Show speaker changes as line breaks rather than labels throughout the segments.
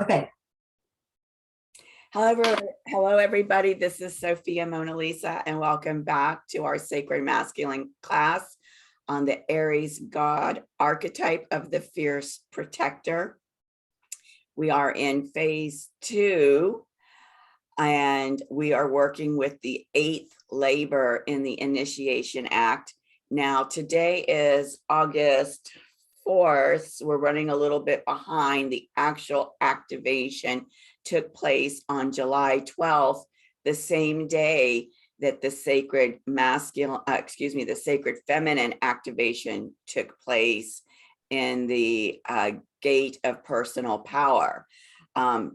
Okay.
Hello, everybody. This is Sophia Mona Lisa, and welcome back to our Sacred Masculine class on the Aries God archetype of the fierce protector. We are in phase 2, and we are working with the 8th labor in the Initiation Act. Now, today is August 4th. So we're running a little bit behind. The actual activation took place on July 12th, the same day that the sacred the sacred feminine activation took place in the gate of personal power.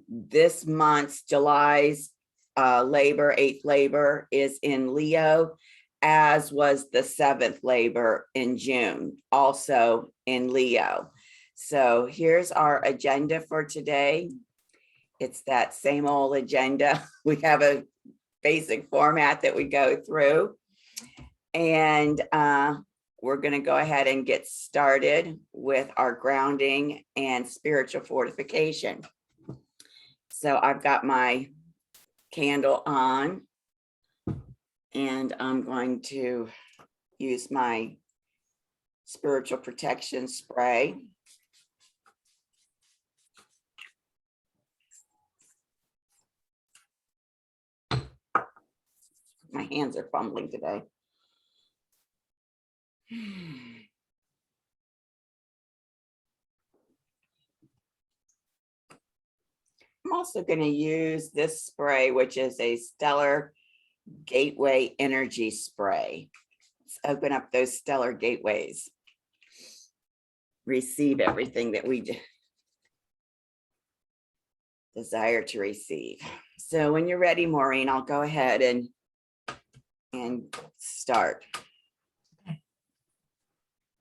This month's July's labor, 8th labor, is in Leo, as was the 7th labor in June, also in Leo. So here's our agenda for today. It's that same old agenda. We have a basic format that we go through, and we're going to go ahead and get started with our grounding and spiritual fortification. So I've got my candle on, and I'm going to use my spiritual protection spray. My hands are fumbling today. I'm also going to use this spray, which is a stellar gateway energy spray. Let's open up those stellar gateways. Receive everything that we desire to receive. So when you're ready, Maureen, I'll go ahead and start.
Okay.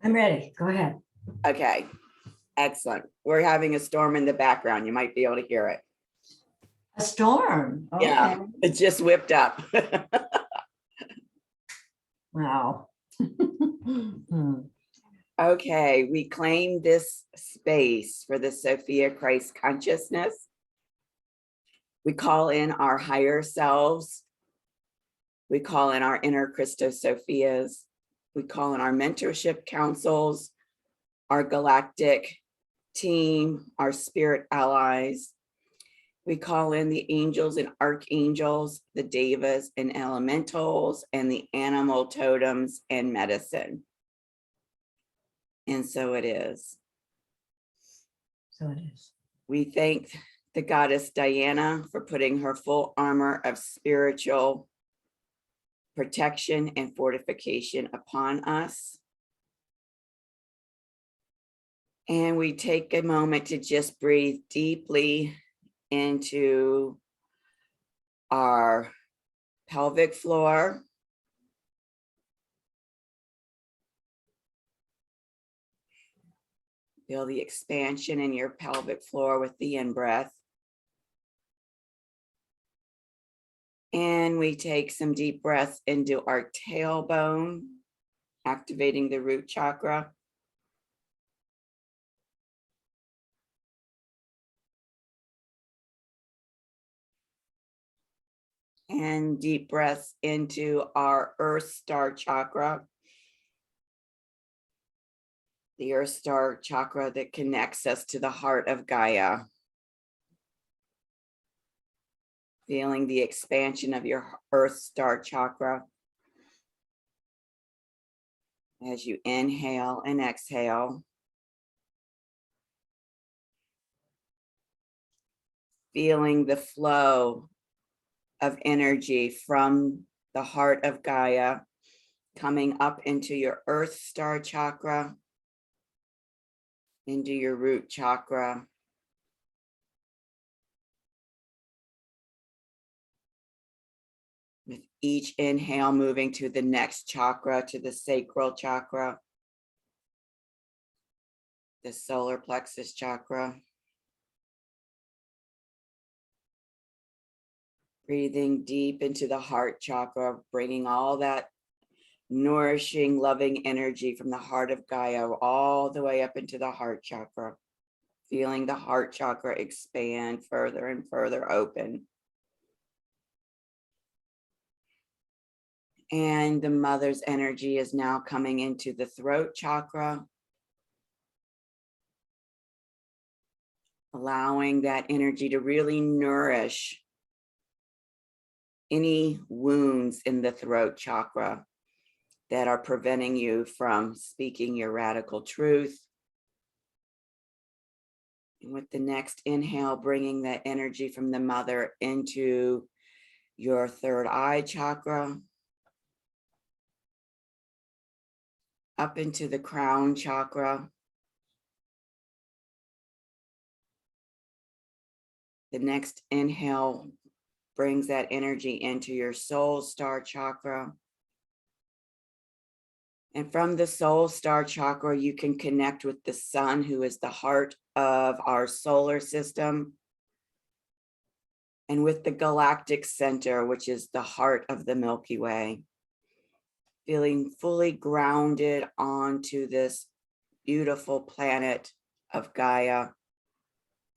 I'm ready. Go ahead.
Okay. Excellent. We're having a storm in the background. You might be able to hear it.
A storm. Okay.
Yeah, it just whipped up.
Wow.
Okay, we claim this space for the Sophia Christ consciousness. We call in our higher selves. We call in our inner Christos Sophias. We call in our mentorship councils, our galactic team, our spirit allies. We call in the angels and archangels, the devas and elementals, and the animal totems and medicine. And so it is.
So it is.
We thank the goddess Diana for putting her full armor of spiritual protection and fortification upon us. And we take a moment to just breathe deeply into our pelvic floor. Feel the expansion in your pelvic floor with the in-breath. And we take some deep breaths into our tailbone, activating the root chakra. And deep breaths into our Earth Star chakra. The Earth Star chakra that connects us to the heart of Gaia. Feeling the expansion of your Earth Star chakra as you inhale and exhale. Feeling the flow of energy from the heart of Gaia coming up into your Earth Star chakra, into your root chakra. With each inhale, moving to the next chakra, to the sacral chakra, the solar plexus chakra. Breathing deep into the heart chakra, bringing all that nourishing, loving energy from the heart of Gaia all the way up into the heart chakra. feeling the heart chakra expand further and further open. And the mother's energy is now coming into the throat chakra, allowing that energy to really nourish any wounds in the throat chakra that are preventing you from speaking your radical truth. And with the next inhale, bringing that energy from the mother into your third eye chakra, up into the crown chakra. The next inhale brings that energy into your soul star chakra. And from the soul star chakra, you can connect with the sun, who is the heart of our solar system, and with the galactic center, which is the heart of the Milky Way. Feeling fully grounded onto this beautiful planet of Gaia,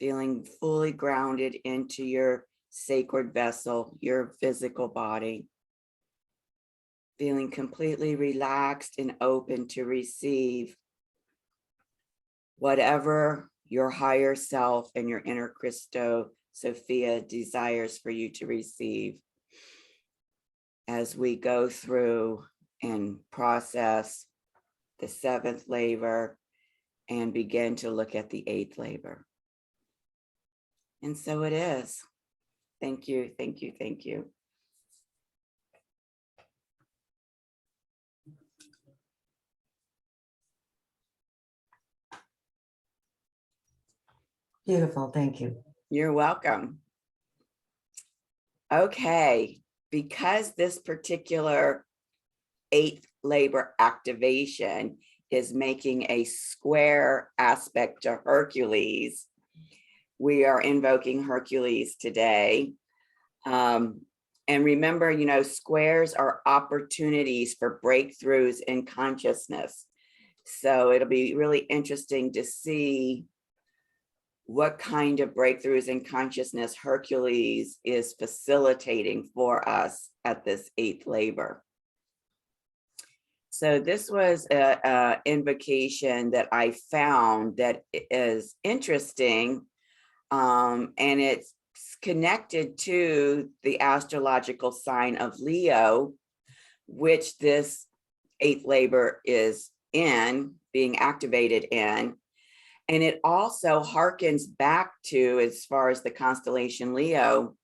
feeling fully grounded into your sacred vessel, your physical body, feeling completely relaxed and open to receive whatever your higher self and your inner Christo Sophia desires for you to receive as we go through and process the 7th labor and begin to look at the 8th labor. And so it is. Thank you, thank you, thank you.
Beautiful, thank you.
You're welcome. Okay, because this particular 8th labor activation is making a square aspect to Hercules, we are invoking Hercules today. And remember, you know, squares are opportunities for breakthroughs in consciousness. So it'll be really interesting to see what kind of breakthroughs in consciousness Hercules is facilitating for us at this 8th labor. So this was an invocation that I found that is interesting, and it's connected to the astrological sign of Leo, which this 8th labor is in, being activated in. And it also harkens back to, as far as the constellation Leo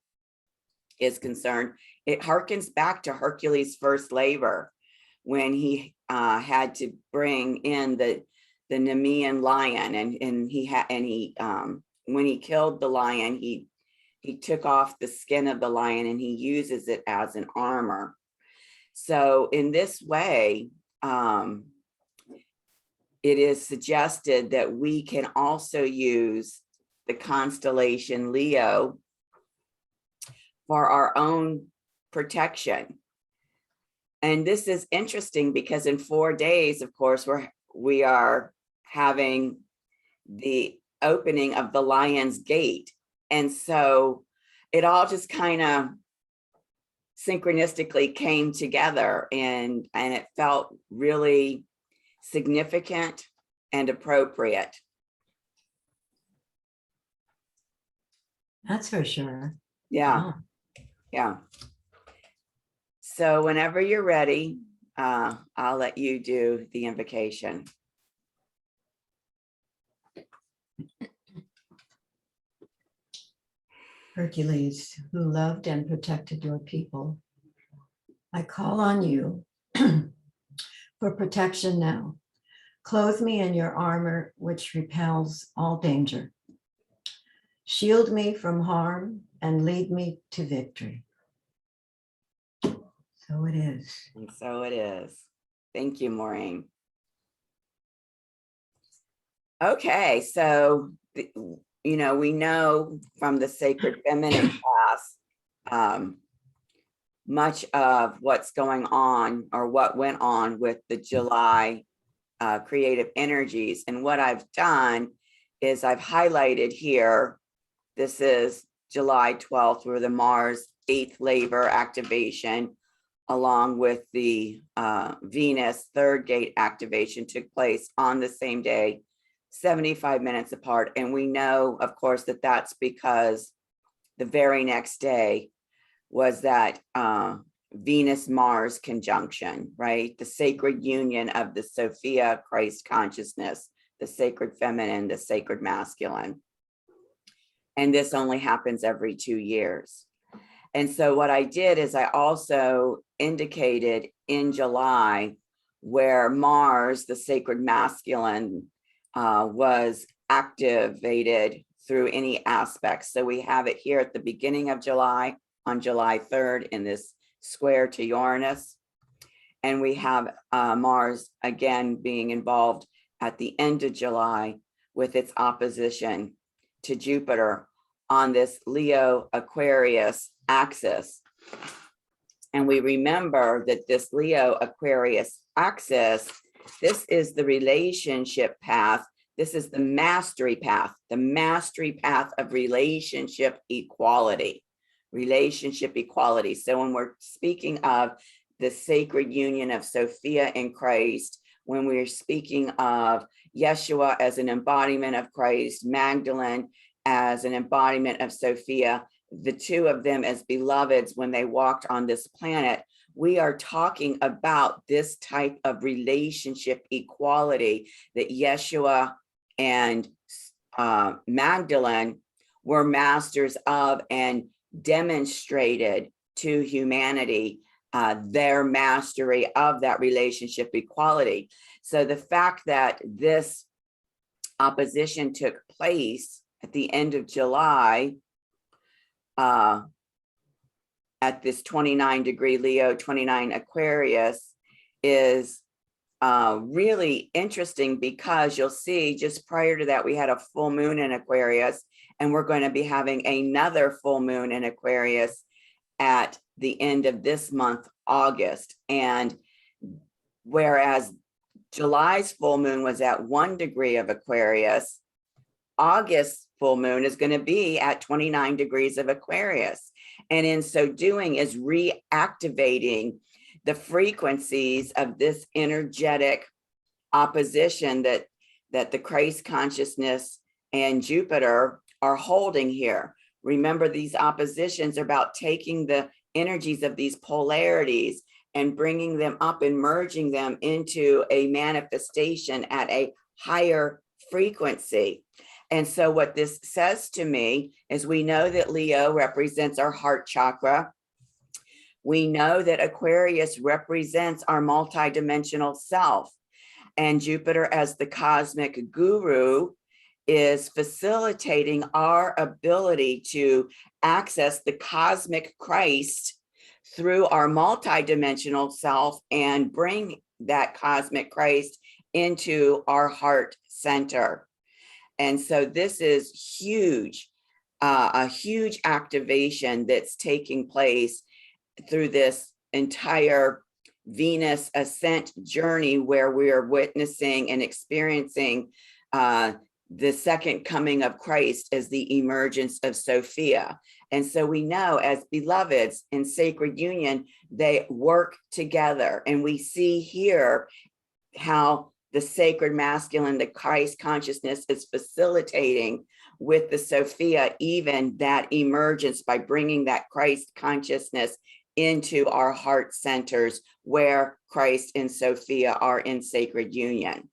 is concerned, it harkens back to Hercules' first labor, when he had to bring in the Nemean lion, and when he killed the lion, he took off the skin of the lion and he uses it as an armor. So in this way, it is suggested that we can also use the constellation Leo for our own protection. And this is interesting because in 4 days, of course, we are having the opening of the Lion's Gate. And so it all just kind of synchronistically came together, and it felt really significant and appropriate.
That's for sure.
Yeah.
Wow.
Yeah. So whenever you're ready, I'll let you do the invocation.
Hercules, who loved and protected your people, I call on you for protection now. Clothe me in your armor, which repels all danger. Shield me from harm and lead me to victory. So it is.
And so it is. Thank you, Maureen. Okay, so, you know, we know from the Sacred Feminine class, much of what's going on, or what went on with the July creative energies. And what I've done is I've highlighted here, this is July 12th, where the Mars 8th labor activation, along with the Venus 3rd gate activation, took place on the same day, 75 minutes apart. And we know, of course, that that's because the very next day was that Venus-Mars conjunction, right? The sacred union of the Sophia Christ consciousness, the sacred feminine, the sacred masculine. And this only happens every 2 years. And so what I did is I also indicated in July where Mars, the sacred masculine, was activated through any aspects. So we have it here at the beginning of July, on July 3rd, in this square to Uranus. And we have Mars again being involved at the end of July with its opposition to Jupiter on this Leo Aquarius axis. And we remember that this Leo Aquarius axis, this is the relationship path. This is the mastery path of relationship equality. Relationship equality. So when we're speaking of the sacred union of Sophia in Christ, when we're speaking of Yeshua as an embodiment of Christ, Magdalene as an embodiment of Sophia, the two of them as beloveds when they walked on this planet, we are talking about this type of relationship equality that Yeshua and Magdalene were masters of and demonstrated to humanity their mastery of that relationship equality. So the fact that this opposition took place at the end of July, at this 29-degree Leo, 29 Aquarius, is really interesting, because you'll see just prior to that, we had a full moon in Aquarius, and we're going to be having another full moon in Aquarius at the end of this month, August. And whereas July's full moon was at 1 degree of Aquarius, August's full moon is going to be at 29 degrees of Aquarius. And in so doing is reactivating the frequencies of this energetic opposition that the Christ consciousness and Jupiter are holding here. Remember, these oppositions are about taking the energies of these polarities and bringing them up and merging them into a manifestation at a higher frequency. And so what this says to me is, we know that Leo represents our heart chakra. We know that Aquarius represents our multidimensional self, and Jupiter as the cosmic guru is facilitating our ability to access the cosmic Christ through our multidimensional self and bring that cosmic Christ into our heart center. And so this is huge, a huge activation that's taking place through this entire Venus ascent journey, where we are witnessing and experiencing the second coming of Christ as the emergence of Sophia. And so we know, as beloveds in sacred union, they work together. And we see here how the sacred masculine, the Christ consciousness, is facilitating with the Sophia even that emergence by bringing that Christ consciousness into our heart centers, where Christ and Sophia are in sacred union.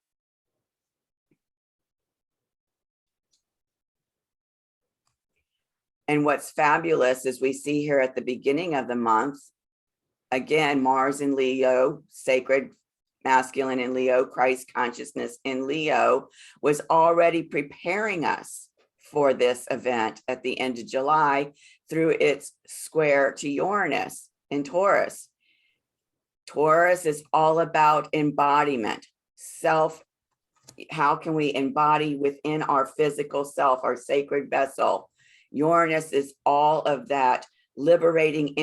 And what's fabulous is we see here at the beginning of the month, again, Mars in Leo, sacred masculine in Leo, Christ consciousness in Leo, was already preparing us for this event at the end of July through its square to Uranus in Taurus. Taurus is all about embodiment, self. How can we embody within our physical self, our sacred vessel? Uranus is all of that liberating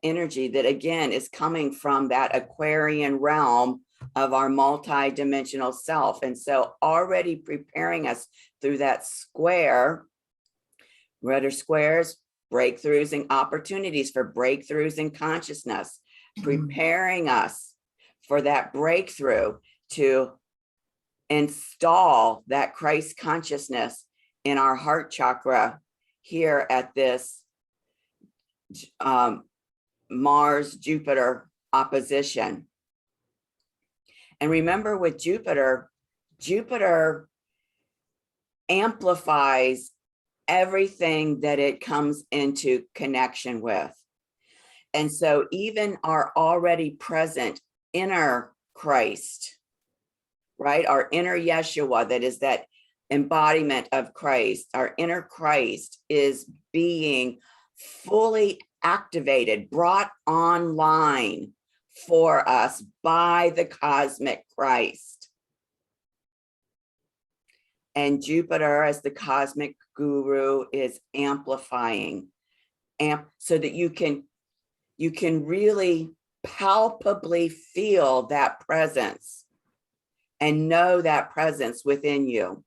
energy that, again, is coming from that Aquarian realm of our multi-dimensional self. And so already preparing us through that square, what are squares? Breakthroughs and opportunities for breakthroughs in consciousness, preparing us for that breakthrough to install that Christ consciousness in our heart chakra here at this Mars-Jupiter opposition. And remember, with Jupiter, Jupiter amplifies everything that it comes into connection with. And so even our already present inner Christ, right? Our inner Yeshua, that is that embodiment of Christ, our inner Christ is being fully activated, brought online for us by the cosmic Christ. And Jupiter, as the cosmic guru, is amplifying, so that you can really palpably feel that presence and know that presence within you.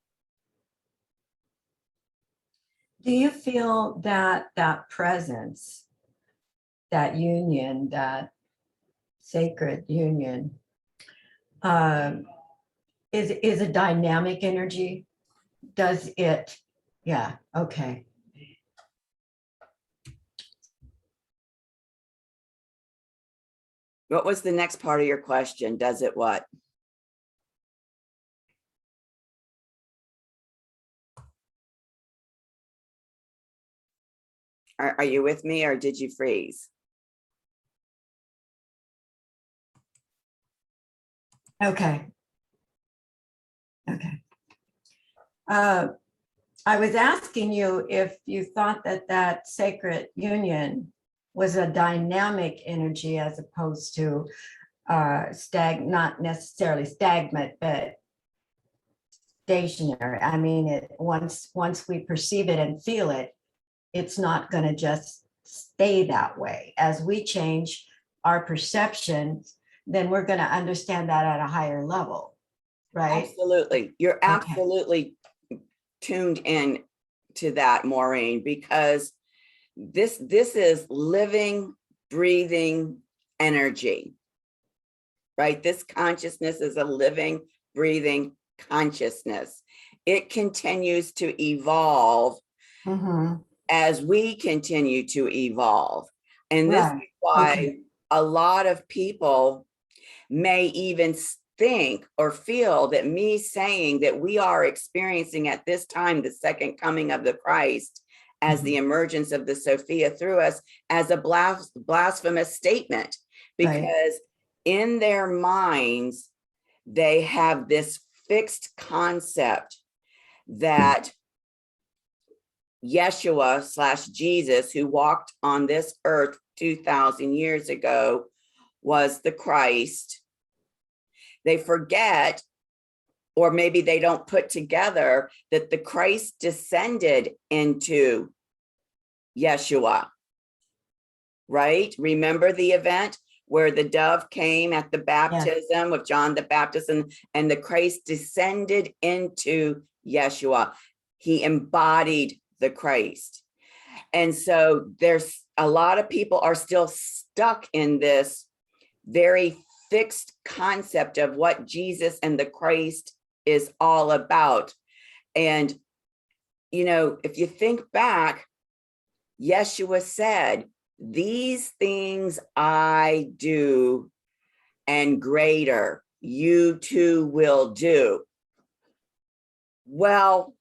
Do you feel that that presence, that union, that sacred union, is a dynamic energy? Does it? Yeah. Okay.
What was the next part of your question? Does it what? Are you with me, or did you freeze?
Okay. Okay. I was asking you if you thought that that sacred union was a dynamic energy as opposed to not necessarily stagnant, but stationary. I mean, once we perceive it and feel it, it's not going to just stay that way. As we change our perceptions, then we're going to understand that at a higher level, right?
Absolutely. You're absolutely tuned in to that, Maureen, because this is living, breathing energy, right? This consciousness is a living, breathing consciousness. It continues to evolve as we continue to evolve. And this is why a lot of people may even think or feel that me saying that we are experiencing at this time the second coming of the Christ as the emergence of the Sophia through us as a blasphemous statement, because in their minds, they have this fixed concept that Yeshua / Jesus, who walked on this earth 2,000 years ago, was the Christ. They forget, or maybe they don't put together, that the Christ descended into Yeshua, right? Remember the event where the dove came at the baptism of John the Baptist, and the Christ descended into Yeshua. He embodied the Christ. And so there's a lot of people are still stuck in this very fixed concept of what Jesus and the Christ is all about. And, you know, if you think back, Yeshua said, "These things I do, and greater you too will do." Well,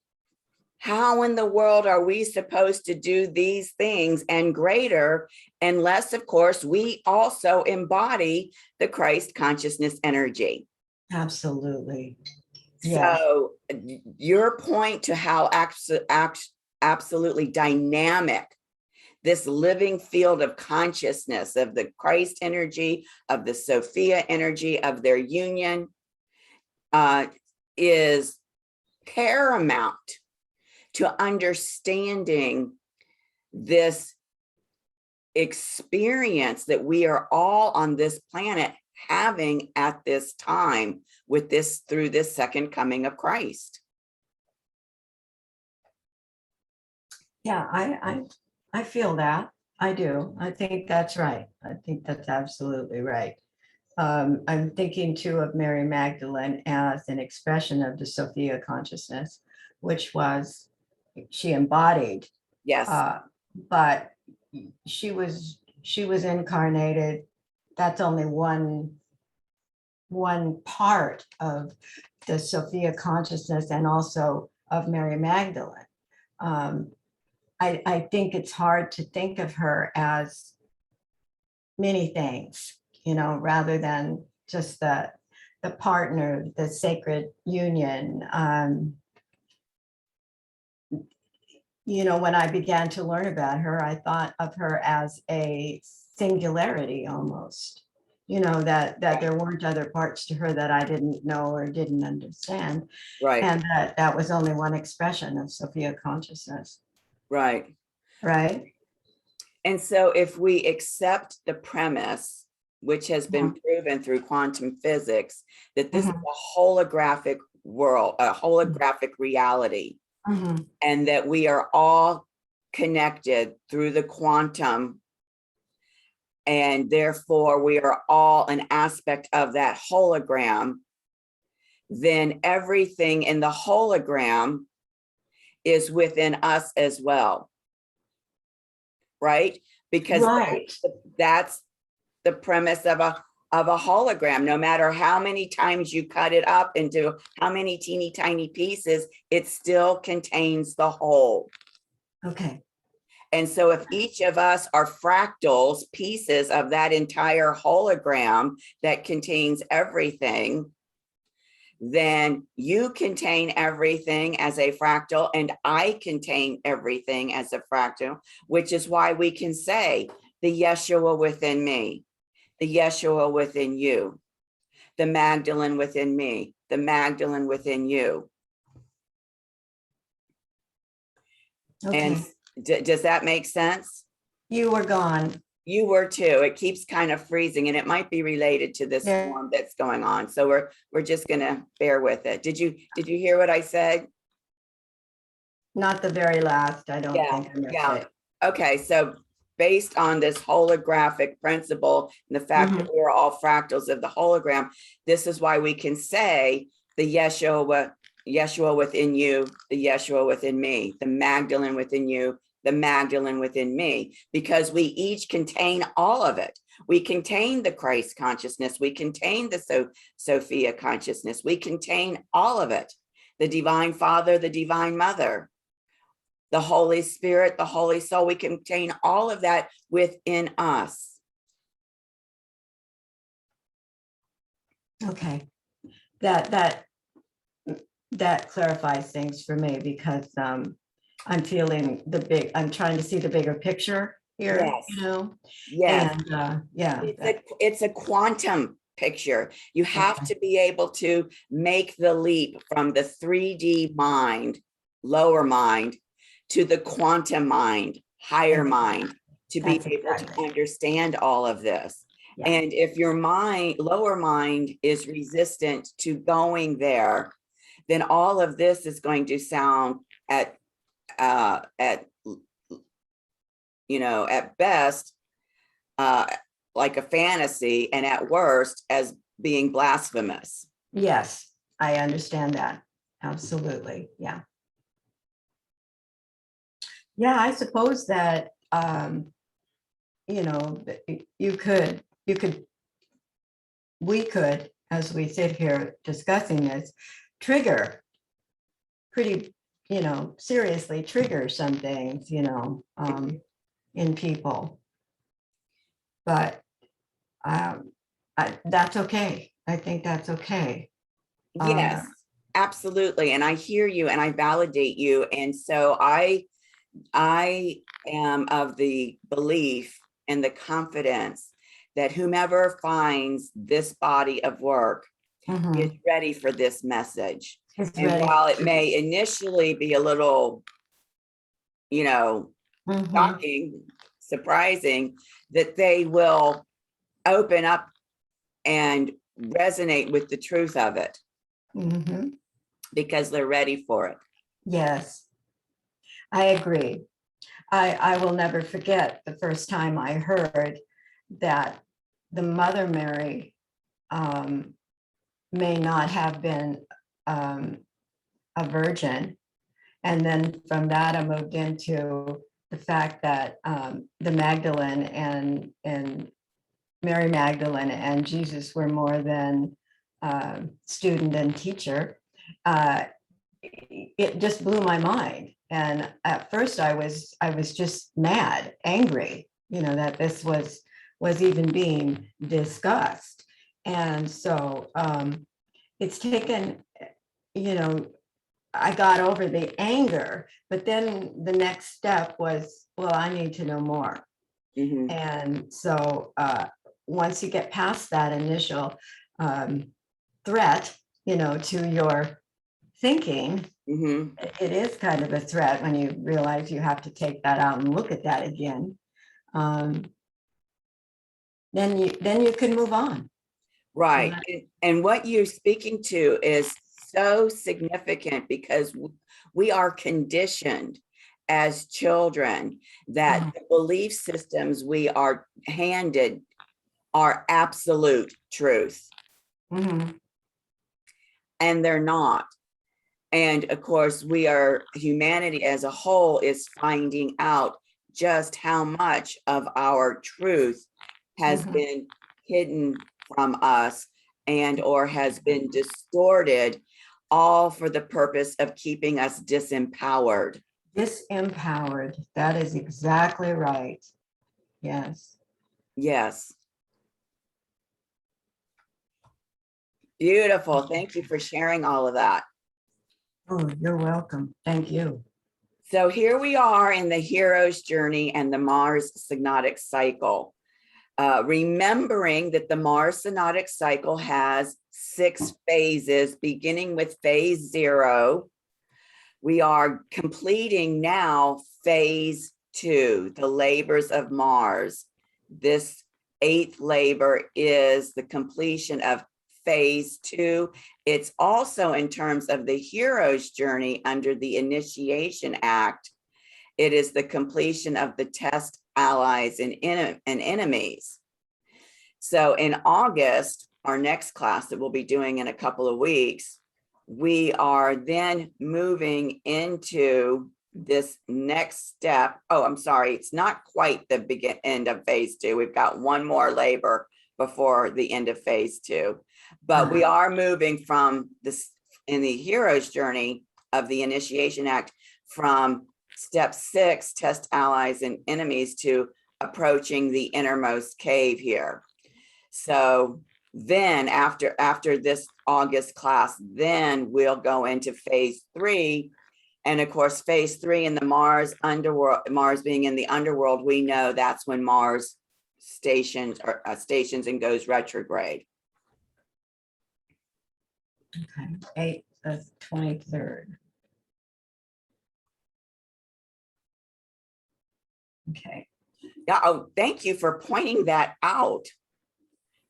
how in the world are we supposed to do these things and greater, unless, of course, we also embody the Christ consciousness energy?
Absolutely.
So your point to how absolutely dynamic this living field of consciousness of the Christ energy, of the Sophia energy, of their union is paramount to understanding this experience that we are all on this planet having at this time with this, through this second coming of Christ.
Yeah, I feel that. I do. I think that's right. I think that's absolutely right. I'm thinking too of Mary Magdalene as an expression of the Sophia consciousness, which was, she embodied,
Yes,
but she was incarnated. That's only one part of the Sophia consciousness, and also of Mary Magdalene. I think it's hard to think of her as many things, rather than just the partner, the sacred union. When I began to learn about her, I thought of her as a singularity almost, that there weren't other parts to her that I didn't know or didn't understand.
right,
And that was only one expression of Sophia consciousness,
right.
right?
And so if we accept the premise, which has been proven through quantum physics, that this is a holographic world, a holographic reality,
Mhm.
and that we are all connected through the quantum, and therefore we are all an aspect of that hologram, then everything in the hologram is within us as well. Right? Because
Right.
that's the premise of a hologram. No matter how many times you cut it up into how many teeny tiny pieces, it still contains the whole.
Okay.
And so if each of us are fractals, pieces of that entire hologram that contains everything, then you contain everything as a fractal, and I contain everything as a fractal, which is why we can say the Yeshua within me, the Yeshua within you, the Magdalene within me, the Magdalene within you.
Okay.
And does that make sense?
You were gone.
You were too. It keeps kind of freezing, and it might be related to this
Yeah.
storm that's going on. So we're just gonna bear with it. Did you hear what I said?
Not the very last. I don't
Yeah,
think I missed
yeah.
it.
Okay, so based on this holographic principle and the fact that we're all fractals of the hologram, this is why we can say the Yeshua within you, the Yeshua within me, the Magdalene within you, the Magdalene within me, because we each contain all of it. We contain the Christ consciousness. We contain the Sophia consciousness. We contain all of it. The Divine Father, the Divine Mother, the Holy Spirit, the Holy Soul. We contain all of that within us.
Okay. That clarifies things for me, because I'm feeling I'm trying to see the bigger picture here,
Yes. Yes.
and yeah.
It's a quantum picture. You have
Okay.
to be able to make the leap from the 3D mind, lower mind, to the quantum mind, higher mind, to be
That's
able to
exactly.
understand all of this.
Yeah.
And if your mind, lower mind, is resistant to going there, then all of this is going to sound at best like a fantasy, and at worst as being blasphemous.
Yes, I understand that. Absolutely. Yeah. Yeah, I suppose that you could we could, as we sit here discussing this, trigger pretty, seriously trigger some things, in people. But that's okay. I think that's okay.
Yes, absolutely. And I hear you and I validate you. And so I am of the belief and the confidence that whomever finds this body of work is ready for this message.
It's
And
ready.
while it may initially be a little, shocking, surprising, that they will open up and resonate with the truth of it
Mhm.
because they're ready for it.
Yes, I agree. I will never forget the first time I heard that the Mother Mary may not have been a virgin. And then from that, I moved into the fact that the Magdalene and Mary Magdalene and Jesus were more than student and teacher. It just blew my mind. And at first I was just mad, angry, that this was even being discussed. And so it's taken, I got over the anger, but then the next step was, well, I need to know more.
Mhm.
And so once you get past that initial threat, to your thinking,
Mhm.
it is kind of a threat when you realize you have to take that out and look at that again. Then you can move on.
Right. And what you're speaking to is so significant because we are conditioned as children that the belief systems we are handed are absolute truth.
Mhm.
And they're not. And of course, humanity as a whole is finding out just how much of our truth has
Mhm.
been hidden from us and or has been distorted, all for the purpose of keeping us disempowered.
Disempowered. That is exactly right. Yes.
Yes. Beautiful. Thank you for sharing all of that.
Oh, you're welcome. Thank you.
So here we are in the hero's journey and the Mars Synodic Cycle. Remembering that the Mars Synodic Cycle has 6 phases, beginning with phase 0. We are completing now phase 2, the labors of Mars. This 8th labor is the completion of phase 2. It's also, in terms of the hero's journey under the Initiation Act, it is the completion of the test allies and enemies. So in August, our next class that we'll be doing in a couple of weeks, we are then moving into this next step. Oh, I'm sorry, it's not quite the end of phase 2. We've got one more labor before the end of phase 2, but we are moving from this in the hero's journey of the Initiation Act from step 6, test allies and enemies, to approaching the innermost cave here. So then after this August class, then we'll go into phase 3. And of course, phase 3 in the Mars underworld, Mars being in the underworld, we know that's when Mars stations and goes retrograde.
Okay, 23rd. Okay.
Yeah. Oh, thank you for pointing that out.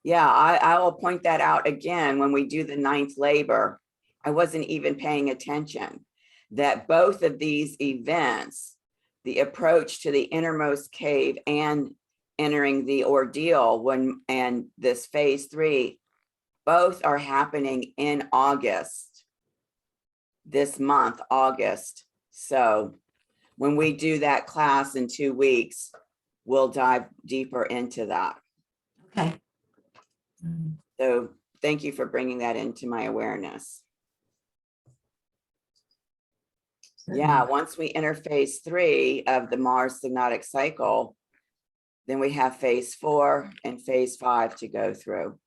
Yeah, I will point that out again when we do the 9th labor. I wasn't even paying attention that both of these events, the approach to the innermost cave and entering the ordeal and this phase 3, both are happening in August, this month, August. So when we do that class in 2 weeks, we'll dive deeper into that.
Okay.
So thank you for bringing that into my awareness. Yeah, once we enter phase 3 of the Mars Synodic Cycle, then we have phase 4 and phase 5 to go through.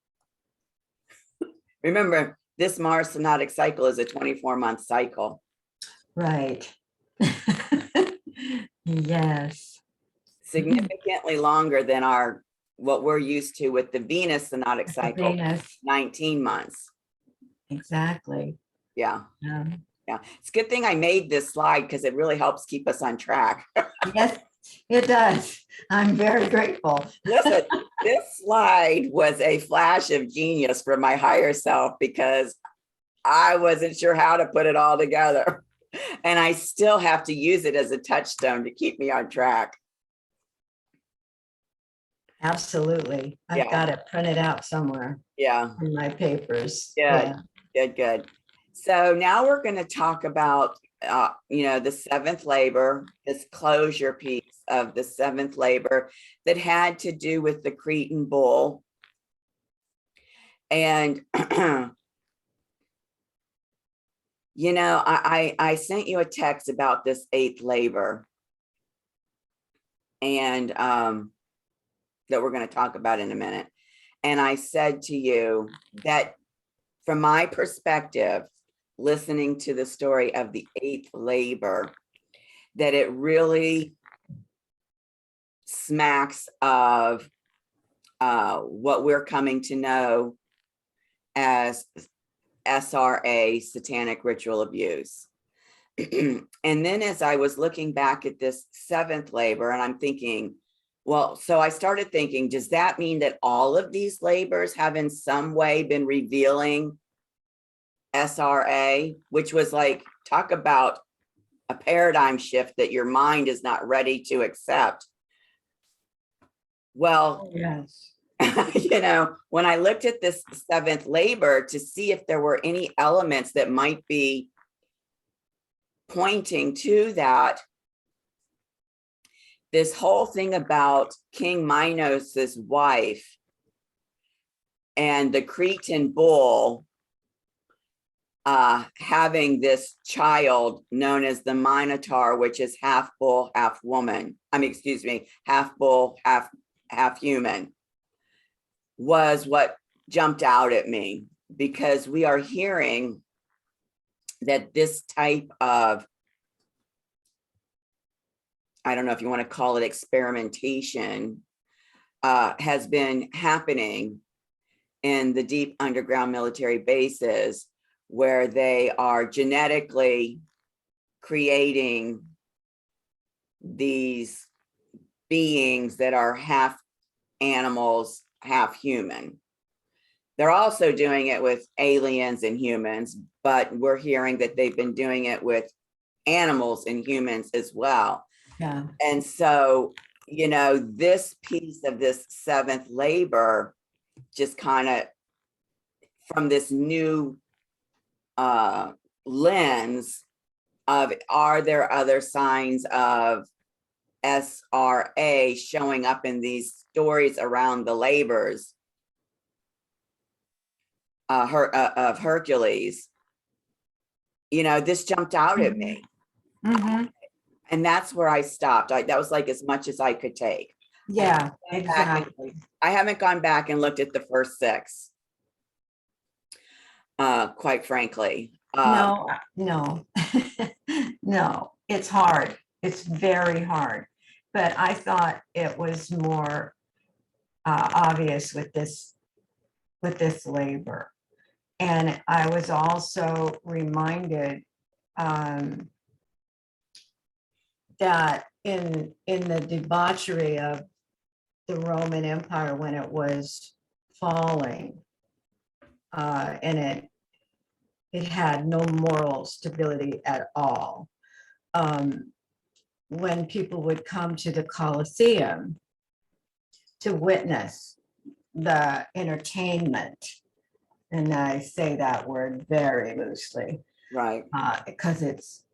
Remember, this Mars Synodic Cycle is a 24-month cycle.
Right. Yes.
Significantly longer than what we're used to with the Venus Synodic Cycle,
Venus.
19 months.
Exactly.
Yeah. Yeah, it's a good thing I made this slide because it really helps keep us on track.
Yes, it does. I'm very grateful.
Listen, this slide was a flash of genius for my higher self because I wasn't sure how to put it all together. And I still have to use it as a touchstone to keep me on track.
Absolutely. I've
Yeah.
got it printed out somewhere
Yeah.
in my papers.
Good. Good. So now we're going to talk about, the seventh labor, this closure piece of the seventh labor that had to do with the Cretan bull. And, I sent you a text about this eighth labor and that we're going to talk about in a minute. And I said to you that from my perspective, listening to the story of the eighth labor, that it really smacks of what we're coming to know as SRA, satanic ritual abuse. And then as I was looking back at this seventh labor, and I'm thinking, well, so I started thinking, does that mean that all of these labors have in some way been revealing SRA, which was like, talk about a paradigm shift that your mind is not ready to accept. Well,
Yes.
when I looked at this seventh labor to see if there were any elements that might be pointing to that, this whole thing about King Minos's wife and the Cretan bull having this child known as the Minotaur, which is half bull, half woman. Half bull, half human, was what jumped out at me, because we are hearing that this type of, I don't know if you want to call it experimentation, has been happening in the deep underground military bases, where they are genetically creating these beings that are half animals, half human. They're also doing it with aliens and humans, but we're hearing that they've been doing it with animals and humans as well.
Yeah.
And so, this piece of this seventh labor just kind of, from this new lens of, are there other signs of SRA showing up in these stories around the labors of Hercules? This jumped out at me.
Mm-hmm.
And that's where I stopped. That was like as much as I could take.
Yeah, exactly.
I haven't gone back and looked at the first six, quite frankly.
No, no, it's hard. It's very hard. But I thought it was more obvious with this labor. And I was also reminded that in the debauchery of the Roman Empire when it was falling, and it had no moral stability at all. When people would come to the Colosseum to witness the entertainment, and I say that word very loosely,
Right.
because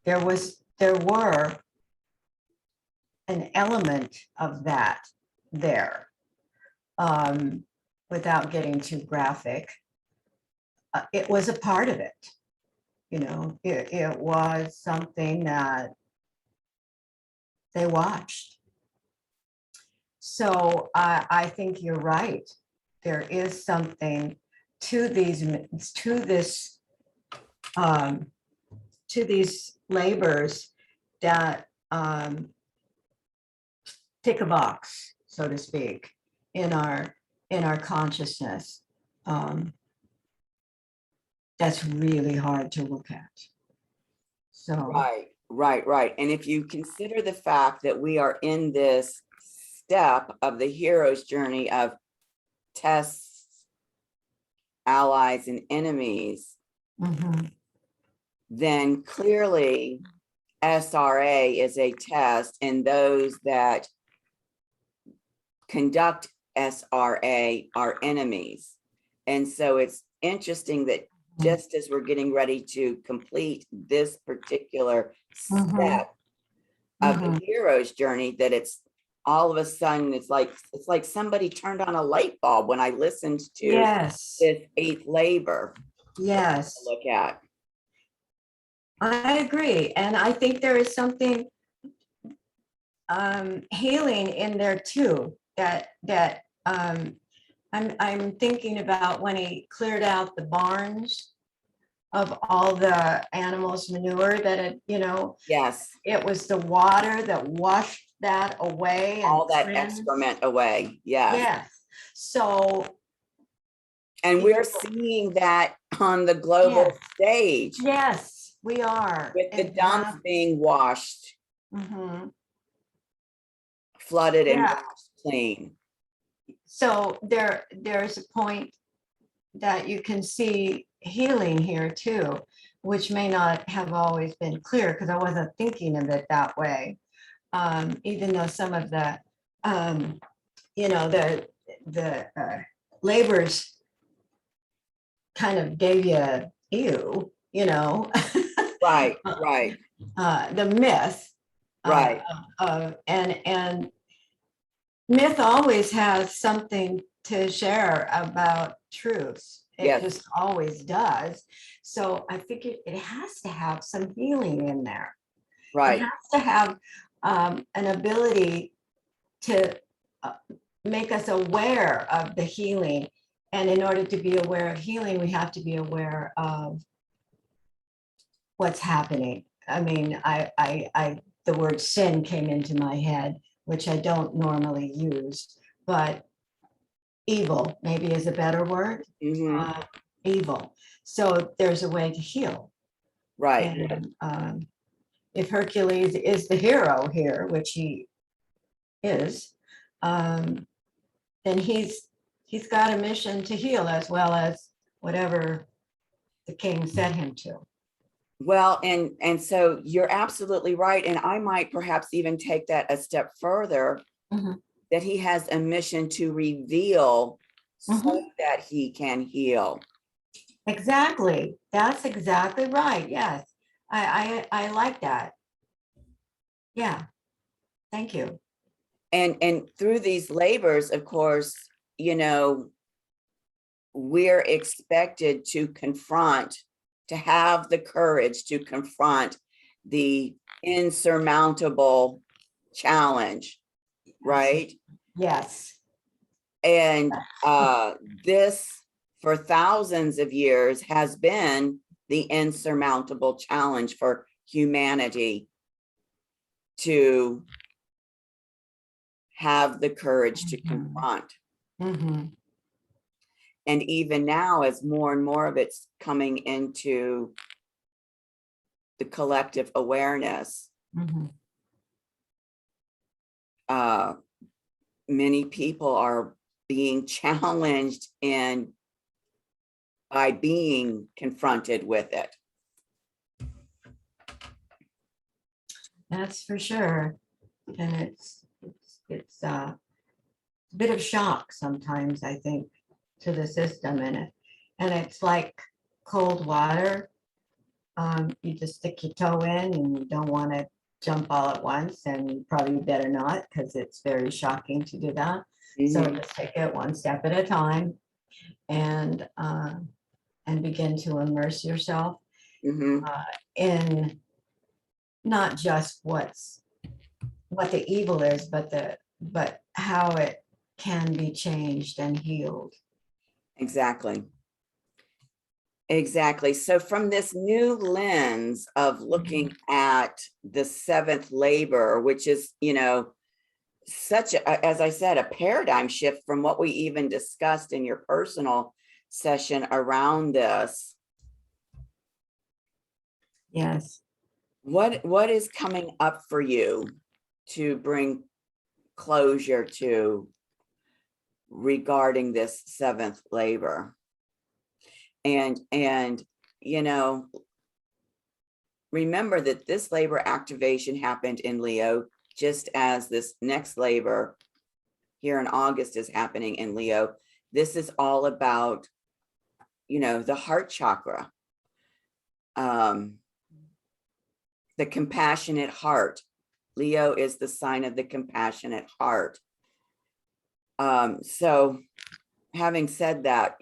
there were an element of that there, without getting too graphic. It was a part of it, it was something that they watched. So I think you're right. There is something to these labors that tick a box, so to speak, in our consciousness. That's really hard to look at. So
Right. Right, right. And if you consider the fact that we are in this step of the hero's journey of tests, allies, and enemies,
Mhm.
then clearly SRA is a test, and those that conduct SRA are enemies. And so it's interesting that just as we're getting ready to complete this particular
Mhm.
step of the
Mhm.
hero's journey, that it's all of a sudden, it's like somebody turned on a light bulb when I listened to
Yes,
this 8th labor to
yes,
look at.
I agree. And I think there is something healing in there too, that I'm thinking about when he cleared out the barns of all the animals' manure that had,
Yes,
it was the water that washed that away and
all that
cleansed.
excrement away. Yes.
Yes. So,
And we're seeing that on the global
yes,
stage
yes, we are.
with the dumps being washed,
Mhm.
flooded, and
Yeah.
washed clean.
So there's a point that you can see healing here too, which may not have always been clear because I wasn't thinking of it that way. Even though some of the, the labors kind of gave you ew,
Right, right,
the myth,
right.
and myth always has something to share about truths. It
Yes,
just always does. So I figured it has to have some healing in there. It
right.
has to have an ability to make us aware of the healing. And in order to be aware of healing, we have to be aware of what's happening. I mean, the word sin came into my head, which I don't normally use, but evil maybe is a better word.
Mhm.
Evil. So there's a way to heal.
Right.
And if Hercules is the hero here, which he is, then he's got a mission to heal as well as whatever the king set him to.
Well, and so you're absolutely right. And I might perhaps even take that a step further,
Mhm.
that he has a mission to reveal so
Mhm.
that he can heal.
Exactly. That's exactly right. Yes. I like that. Yeah. Thank you.
And through these labors, of course, we're expected to have the courage to confront the insurmountable challenge, right?
Yes.
And this, for thousands of years, has been the insurmountable challenge for humanity, to have the courage to confront.
Mhm.
And even now, as more and more of it's coming into the collective awareness,
Mhm.
many people are being challenged in by being confronted with it.
That's for sure. And it's a bit of shock sometimes, I think, to the system in it. And it's like cold water. You just stick your toe in and you don't want to jump all at once, and you probably better not because it's very shocking to do that. So
Mhm.
just take it one step at a time and begin to immerse yourself
Mhm.
in not just what the evil is, but how it can be changed and healed.
Exactly. Exactly. So from this new lens of looking at the 7th labor, which is, such a, as I said, a paradigm shift from what we even discussed in your personal session around this.
Yes.
What is coming up for you to bring closure to regarding this seventh labor? And you know, remember that this labor activation happened in Leo, just as this next labor here in August is happening in Leo. This is all about, the heart chakra, the compassionate heart. Leo is the sign of the compassionate heart. So having said that,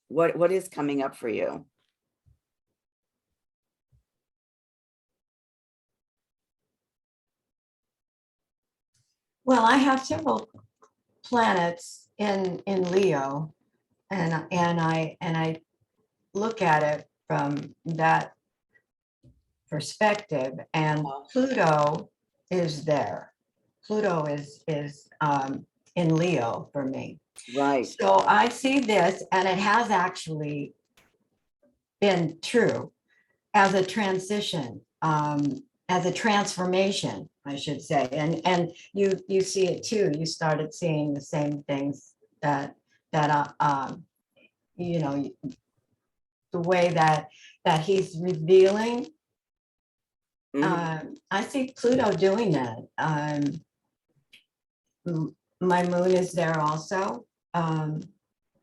what is coming up for you?
Well, I have several planets in Leo, and I look at it from that perspective, and Pluto is there. Pluto is in Leo for me.
Right.
So I see this, and it has actually been true as a transition, as a transformation, I should say. And you see it too. You started seeing the same things that the way that he's revealing. I see Pluto doing that. My moon is there also.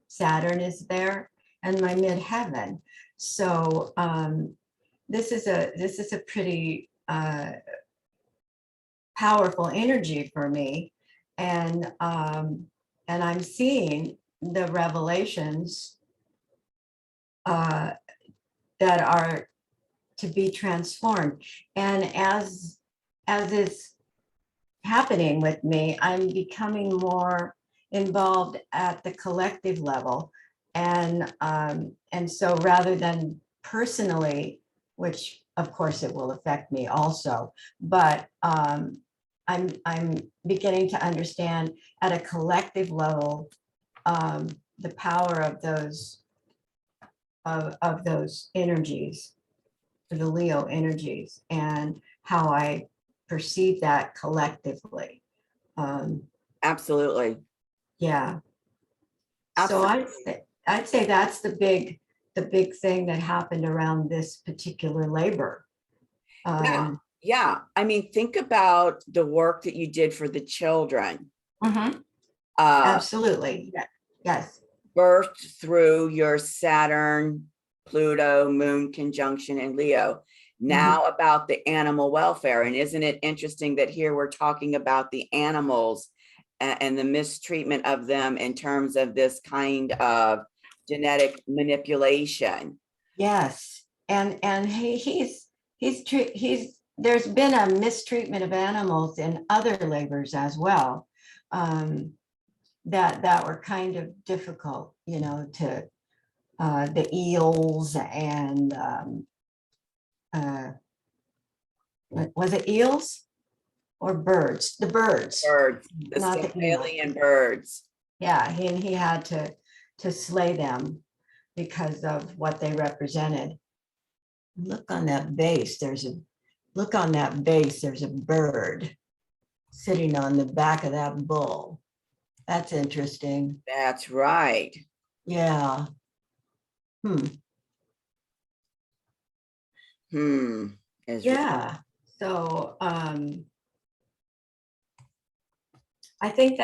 Saturn is there, and my midheaven. So this is a pretty powerful energy for me, and I'm seeing the revelations that are to be transformed. And as is happening with me, I'm becoming more involved at the collective level, and so rather than personally, which of course it will affect me also, but I'm beginning to understand at a collective level the power of those energies, the Leo energies, and how I perceive that collectively.
Absolutely.
Yeah.
Absolutely.
So I'd say that's the big thing that happened around this particular labor.
Yeah. I mean, think about the work that you did for the children.
Absolutely. Yes.
Birthed through your Saturn, Pluto, Moon conjunction in Leo. Now about the animal welfare. And isn't it interesting that here we're talking about the animals and the mistreatment of them in terms of this kind of genetic manipulation?
Yes. And he's there's been a mistreatment of animals in other labors as well. That were kind of difficult, to the eels and was it eels or birds? The birds,
Birds, the
not the eel.
alien birds.
Yeah, he had to slay them because of what they represented. Look on that base. There's a bird sitting on the back of that bull. That's interesting.
That's right.
Yeah. Yeah. So I think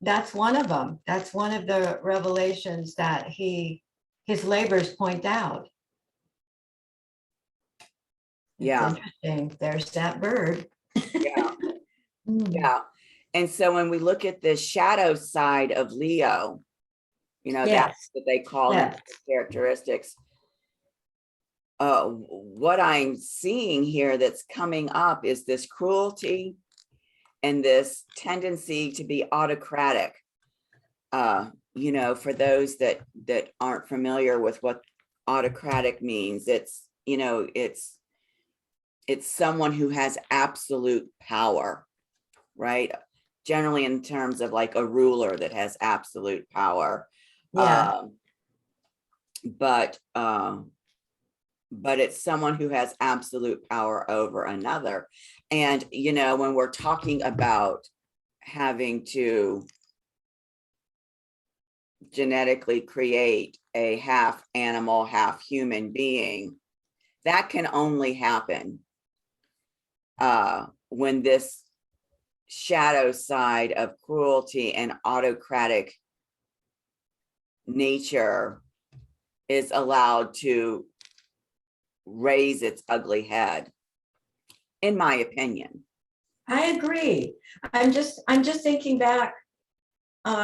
that's one of them. That's one of the revelations that his labors point out.
Yeah.
It's interesting. There's that bird.
Yeah. Yeah. And so when we look at the shadow side of Leo, that's what they call them, characteristics. What I'm seeing here that's coming up is this cruelty and this tendency to be autocratic. For those that aren't familiar with what autocratic means, it's someone who has absolute power, right? Generally in terms of like a ruler that has absolute power.
Yeah.
But but it's someone who has absolute power over another. And, you know, when we're talking about having to genetically create a half animal, half human being, that can only happen when this shadow side of cruelty and autocratic nature is allowed to raise its ugly head, in my opinion.
I agree. I'm just thinking back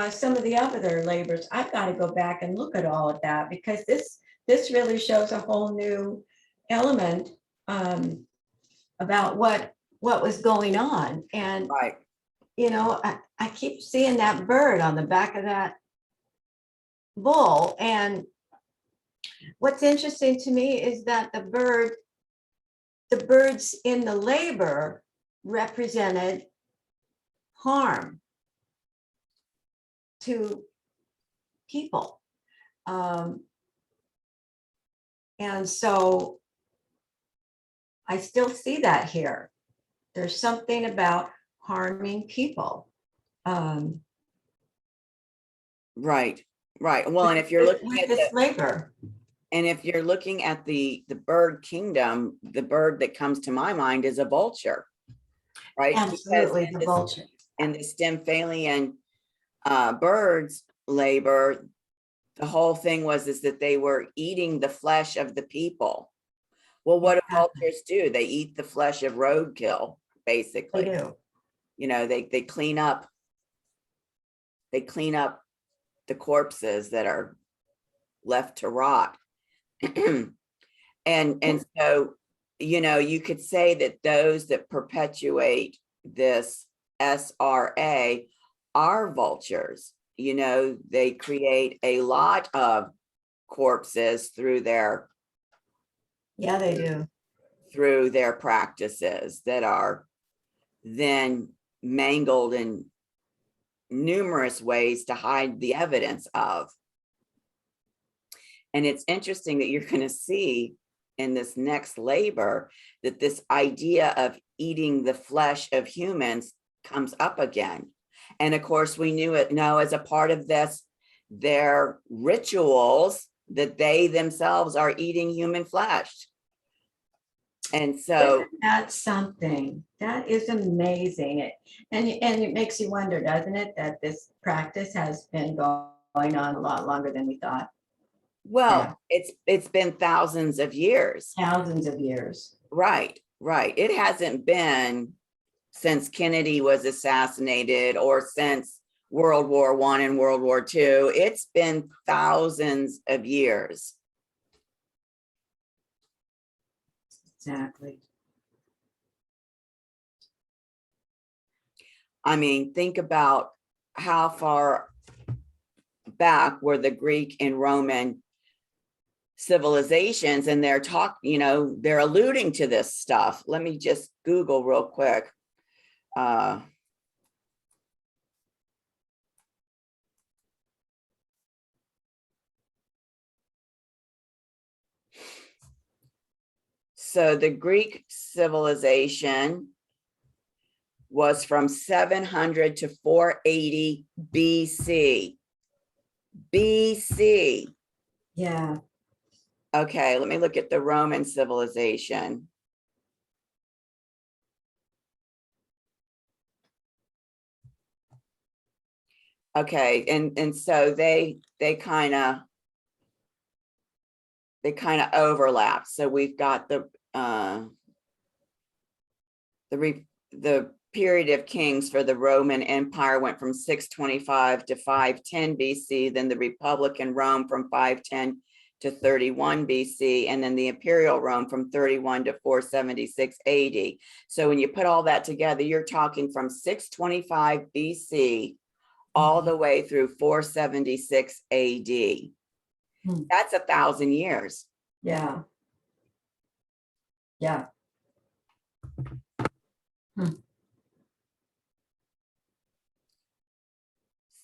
some of the other labors. I've got to go back and look at all of that, because this really shows a whole new element about what was going on. And
Right.
you know, I keep seeing that bird on the back of that bull. And what's interesting to me is that the birds in the labor represented harm to people. And so I still see that here. There's something about harming people.
Right. Well, and if you're looking at
this labor,
and if you're looking at the bird kingdom, the bird that comes to my mind is a vulture, right?
absolutely,
Because
the vulture.
in the Stymphalian birds labor, the whole thing was that they were eating the flesh of the people. Well, what do vultures do? They eat the flesh of roadkill, basically.
They do.
You know, they clean up the corpses that are left to rot. and so, you know, you could say that those that perpetuate this SRA are vultures. You know, they create a lot of corpses through their
They do.
through their practices that are then mangled in numerous ways to hide the evidence of. And it's interesting that you're going to see in this next labor that this idea of eating the flesh of humans comes up again. And of course, we know as a part of this, their rituals that they themselves are eating human flesh. And so
that's something that is amazing. And it makes you wonder, doesn't it, that this practice has been going on a lot longer than we thought.
Well, it's been thousands of years.
Thousands of years.
Right. It hasn't been since Kennedy was assassinated or since World War I and World War II. It's been thousands of years.
Exactly.
I mean, think about how far back were the Greek and Roman civilizations, and they're they're alluding to this stuff. Let me just Google real quick. So the Greek civilization was from 700 to 480 BC. BC.
Yeah.
Okay, let me look at the Roman civilization. Okay, and so they kind of overlap. So we've got the period of kings for the Roman Empire went from 625 to 510 BC, then the Republic in Rome from 510 to 31 BC, and then the Imperial Rome from 31 to 476 AD. So when you put all that together, you're talking from 625 BC all the way through 476 AD. That's 1,000 years.
Yeah.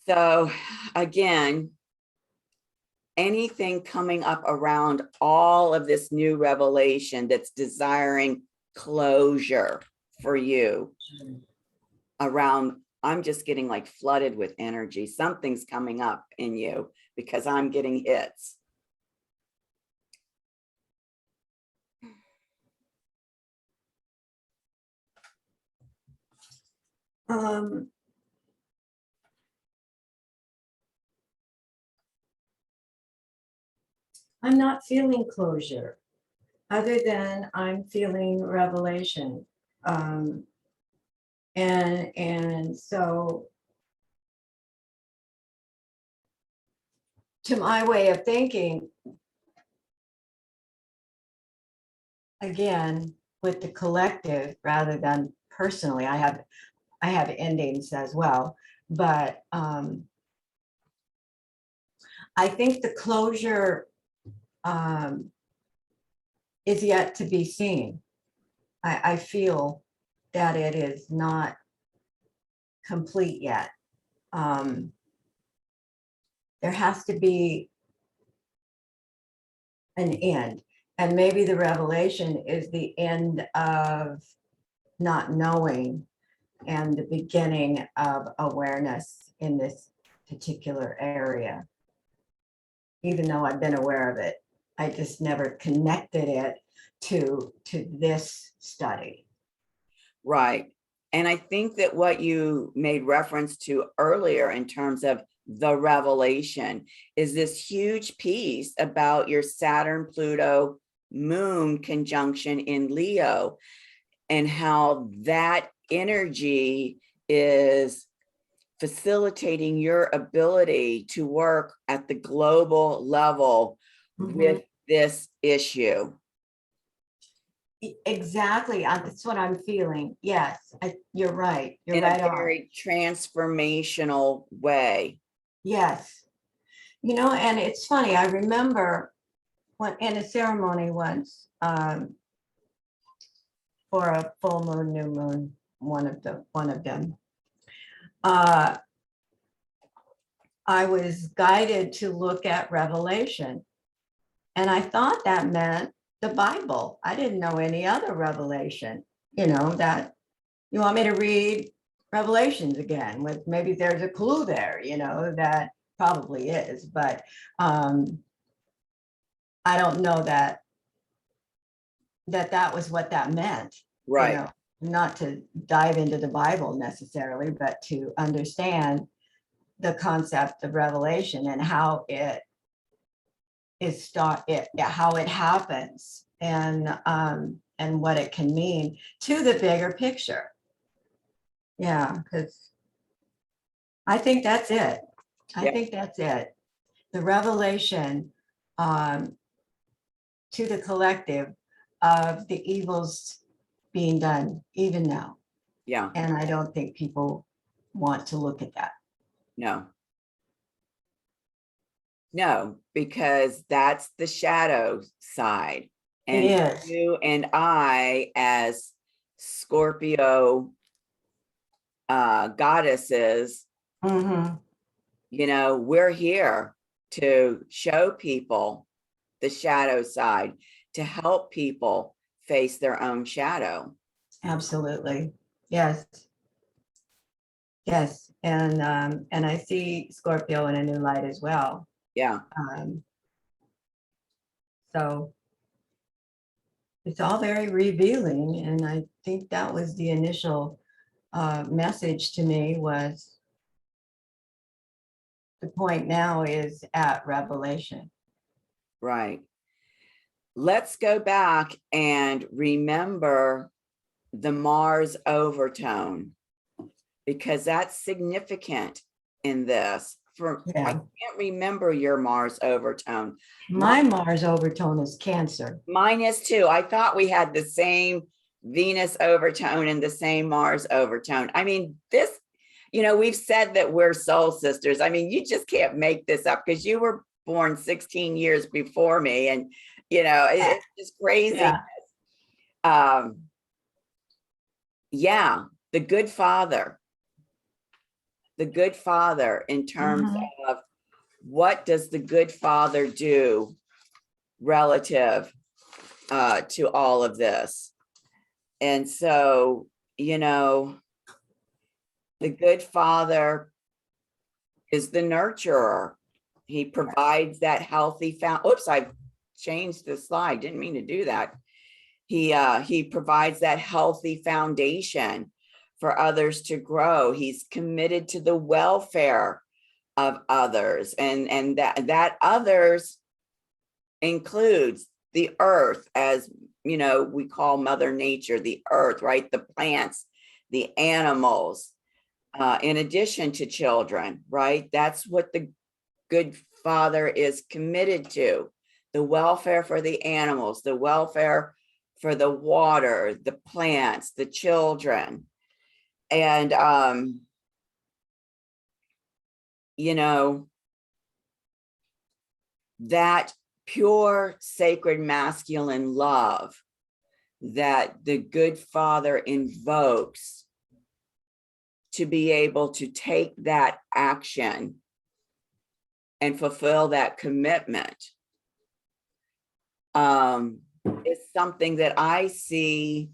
So again, anything coming up around all of this new revelation that's desiring closure for you around? I'm just getting like flooded with energy. Something's coming up in you because I'm getting hits.
I'm not feeling closure, other than I'm feeling revelation. And so, to my way of thinking, again, with the collective rather than personally, I have endings as well, but I think the closure is yet to be seen. I feel that it is not complete yet. There has to be an end, and maybe the revelation is the end of not knowing and the beginning of awareness in this particular area. Even though I've been aware of it, I just never connected it to this study.
Right. And I think that what you made reference to earlier in terms of the revelation is this huge piece about your Saturn, Pluto, Moon conjunction in Leo, and how that energy is facilitating your ability to work at the global level with this issue.
Exactly. That's what I'm feeling. Yes, you're right. You're
in
right
a
on.
very transformational way.
Yes. You know, and it's funny, I remember when in a ceremony once, for a full moon, new moon, one of them, I was guided to look at Revelation. And I thought that meant the Bible. I didn't know any other revelation, that you want me to read Revelations again with, maybe there's a clue there, that probably is, but I don't know that was what that meant.
Right.
Not to dive into the Bible necessarily, but to understand the concept of revelation and how it is how it happens, and what it can mean to the bigger picture. Yeah, because I think that's it. I think that's it. The revelation to the collective of the evils being done even now.
Yeah.
And I don't think people want to look at that.
No, because that's the shadow side. And
It is.
you and I, as Scorpio goddesses, we're here to show people the shadow side, to help people face their own shadow.
Absolutely. Yes. Yes. And I see Scorpio in a new light as well.
Yeah.
So it's all very revealing. And I think that was the initial message to me, was the point now is at revelation.
Right. Let's go back and remember the Mars overtone, because that's significant in this. I can't remember your Mars overtone.
My Mars overtone is Cancer.
Mine is too. I thought we had the same Venus overtone and the same Mars overtone. I mean, this, we've said that we're soul sisters. I mean, you just can't make this up, because you were born 16 years before me, and it's just crazy. Yeah, the good father in terms of what does the good father do relative to all of this? And so, you know, the good father is the nurturer. He provides that healthy oops, I changed the slide. Didn't mean to do that. He provides that healthy foundation for others to grow. He's committed to the welfare of others, and that others includes the earth, as you know, we call Mother Nature, the earth, right? The plants, the animals, in addition to children, right? That's what the good father is committed to: the welfare for the animals, the welfare for the water, the plants, the children. And, you know, that pure sacred masculine love that the good father invokes to be able to take that action and fulfill that commitment is something that I see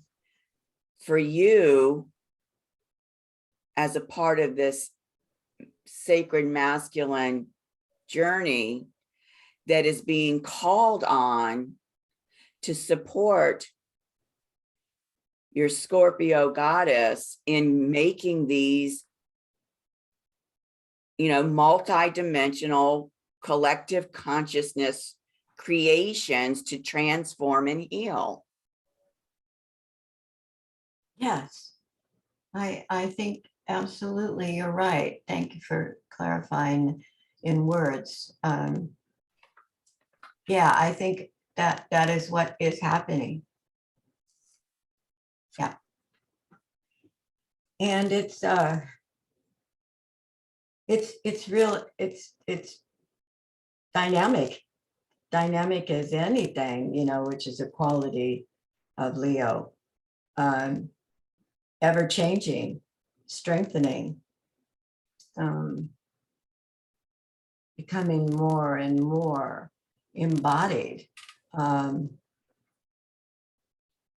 for you as a part of this sacred masculine journey that is being called on to support your Scorpio goddess in making these, you know, multidimensional collective consciousness creations to transform and heal.
Yes, I think absolutely you're right. Thank you for clarifying in words. Yeah, I think that is what is happening. Yeah. And it's real, it's dynamic as anything, you know, which is a quality of Leo. Ever changing, strengthening, becoming more and more embodied.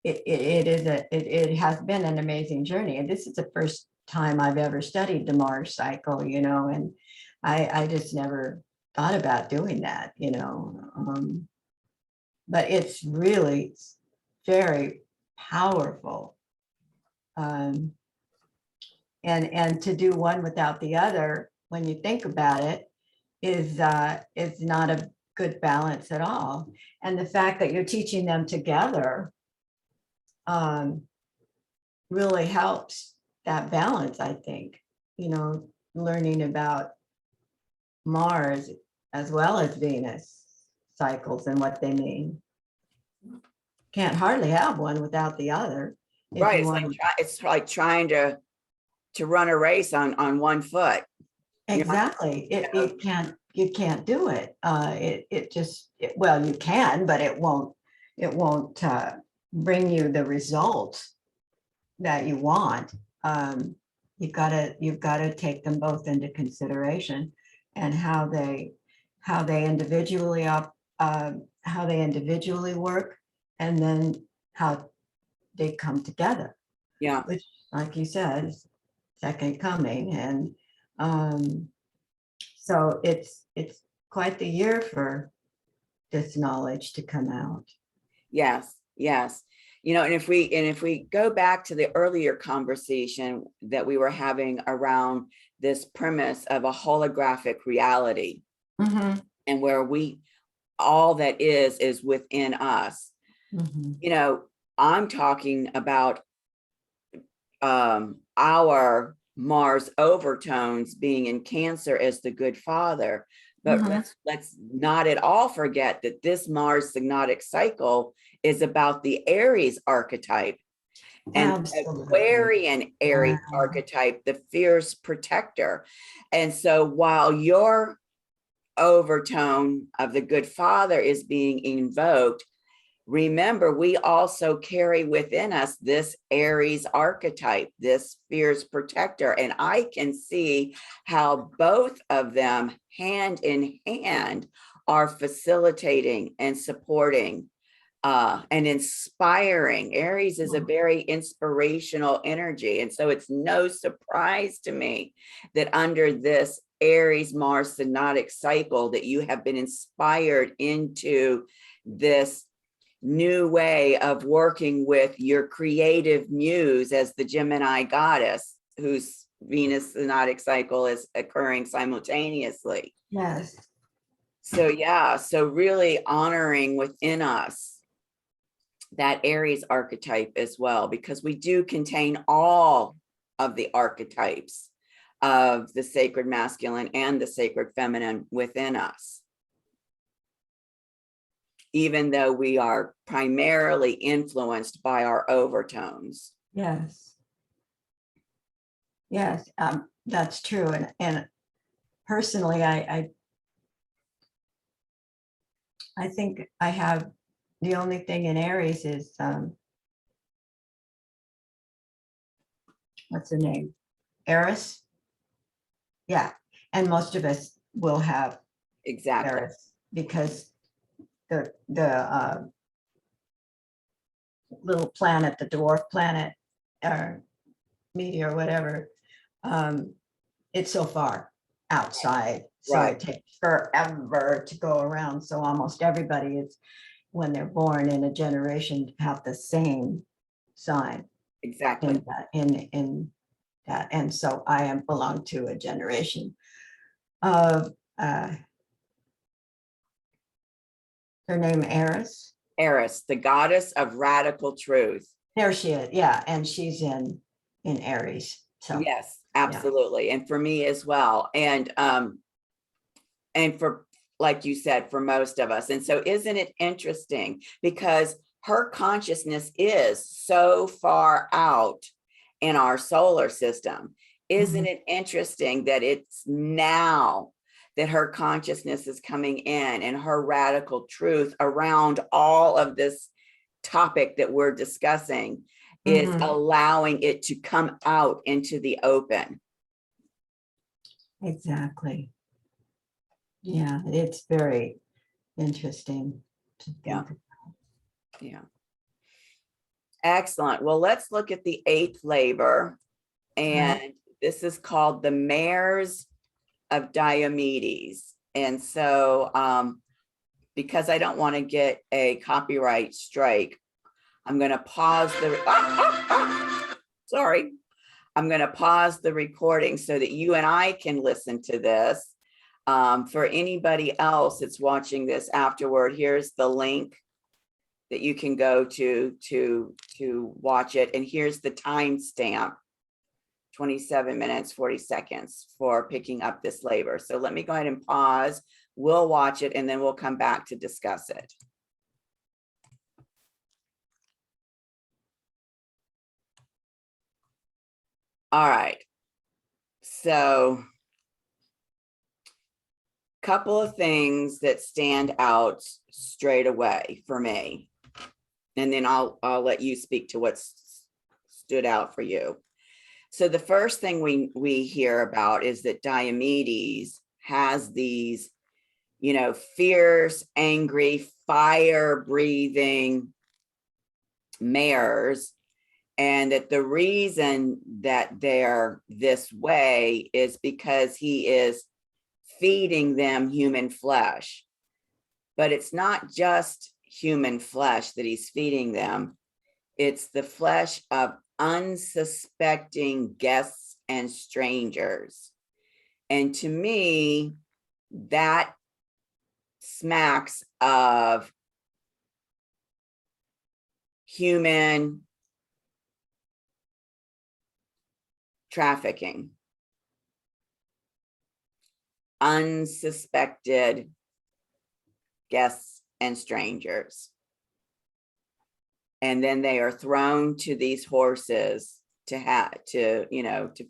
It has been an amazing journey, and this is the first time I've ever studied the Mars cycle, you know, and I just never thought about doing that, you know. But it's really very powerful. And to do one without the other, when you think about it, is not a good balance at all. And the fact that you're teaching them together really helps that balance, I think. You know, learning about Mars as well as Venus cycles and what they mean. Can't hardly have one without the other.
Right, it's like trying to run a race on one foot.
Exactly. You can't do it. Well, you can, but it won't bring you the results that you want. You've got to take them both into consideration, and how they individually work, and then how they come together.
Yeah.
Which, like you said, is second coming. And so it's quite the year for this knowledge to come out.
Yes, yes. You know, and if we go back to the earlier conversation that we were having around this premise of a holographic reality, and where all that is within us, you know, I'm talking about our Mars overtones being in Cancer as the good father. But let's not at all forget that this Mars Synodic cycle is about the Aries archetype, and Aquarian Aries archetype, the fierce protector. And so while your overtone of the good father is being invoked, remember, we also carry within us this Aries archetype, this fierce protector. And I can see how both of them, hand in hand, are facilitating and supporting and inspiring. Aries is a very inspirational energy. And so it's no surprise to me that under this Aries Mars Synodic cycle that you have been inspired into this new way of working with your creative muse as the Gemini goddess, whose Venus Synodic cycle is occurring simultaneously.
Yes.
So yeah, so really honoring within us that Aries archetype as well, because we do contain all of the archetypes of the sacred masculine and the sacred feminine within us, even though we are primarily influenced by our overtones.
Yes. Yes, that's true. And personally, I think I have the only thing in Aries is what's the name? Eris. Yeah, and most of us will have
Exactly.
Eris because the little planet, the dwarf planet, or meteor, whatever, it's so far outside, so
Right.
it takes forever to go around. So almost everybody is, when they're born in a generation, have the same sign
Exactly.
in that. And so I belong to a generation of her name Eris.
Eris, the goddess of radical truth.
There she is. Yeah, and she's in Aries. So
Yes, absolutely. And for me as well. And for, like you said, for most of us. And so isn't it interesting, because her consciousness is so far out in our solar system. Isn't it interesting that it's now that her consciousness is coming in and her radical truth around all of this topic that we're discussing is allowing it to come out into the open.
Exactly. Yeah, it's very interesting to think about.
Yeah. Excellent. Well, let's look at the 8th labor. And this is called the Mares of Diomedes. And so because I don't want to get a copyright strike, I'm going to pause the sorry. I'm going to pause the recording so that you and I can listen to this. For anybody else that's watching this afterward, here's the link that you can go to watch it. And here's the timestamp, 27 minutes, 40 seconds for picking up this labor. So let me go ahead and pause. We'll watch it and then we'll come back to discuss it. All right. So couple of things that stand out straight away for me, and then I'll let you speak to what's stood out for you. So the first thing we hear about is that Diomedes has these, fierce, angry, fire-breathing mares, and that the reason that they're this way is because he is feeding them human flesh. But it's not just human flesh that he's feeding them. It's the flesh of unsuspecting guests and strangers. And to me, that smacks of human trafficking. Unsuspected guests and strangers. And then they are thrown to these horses to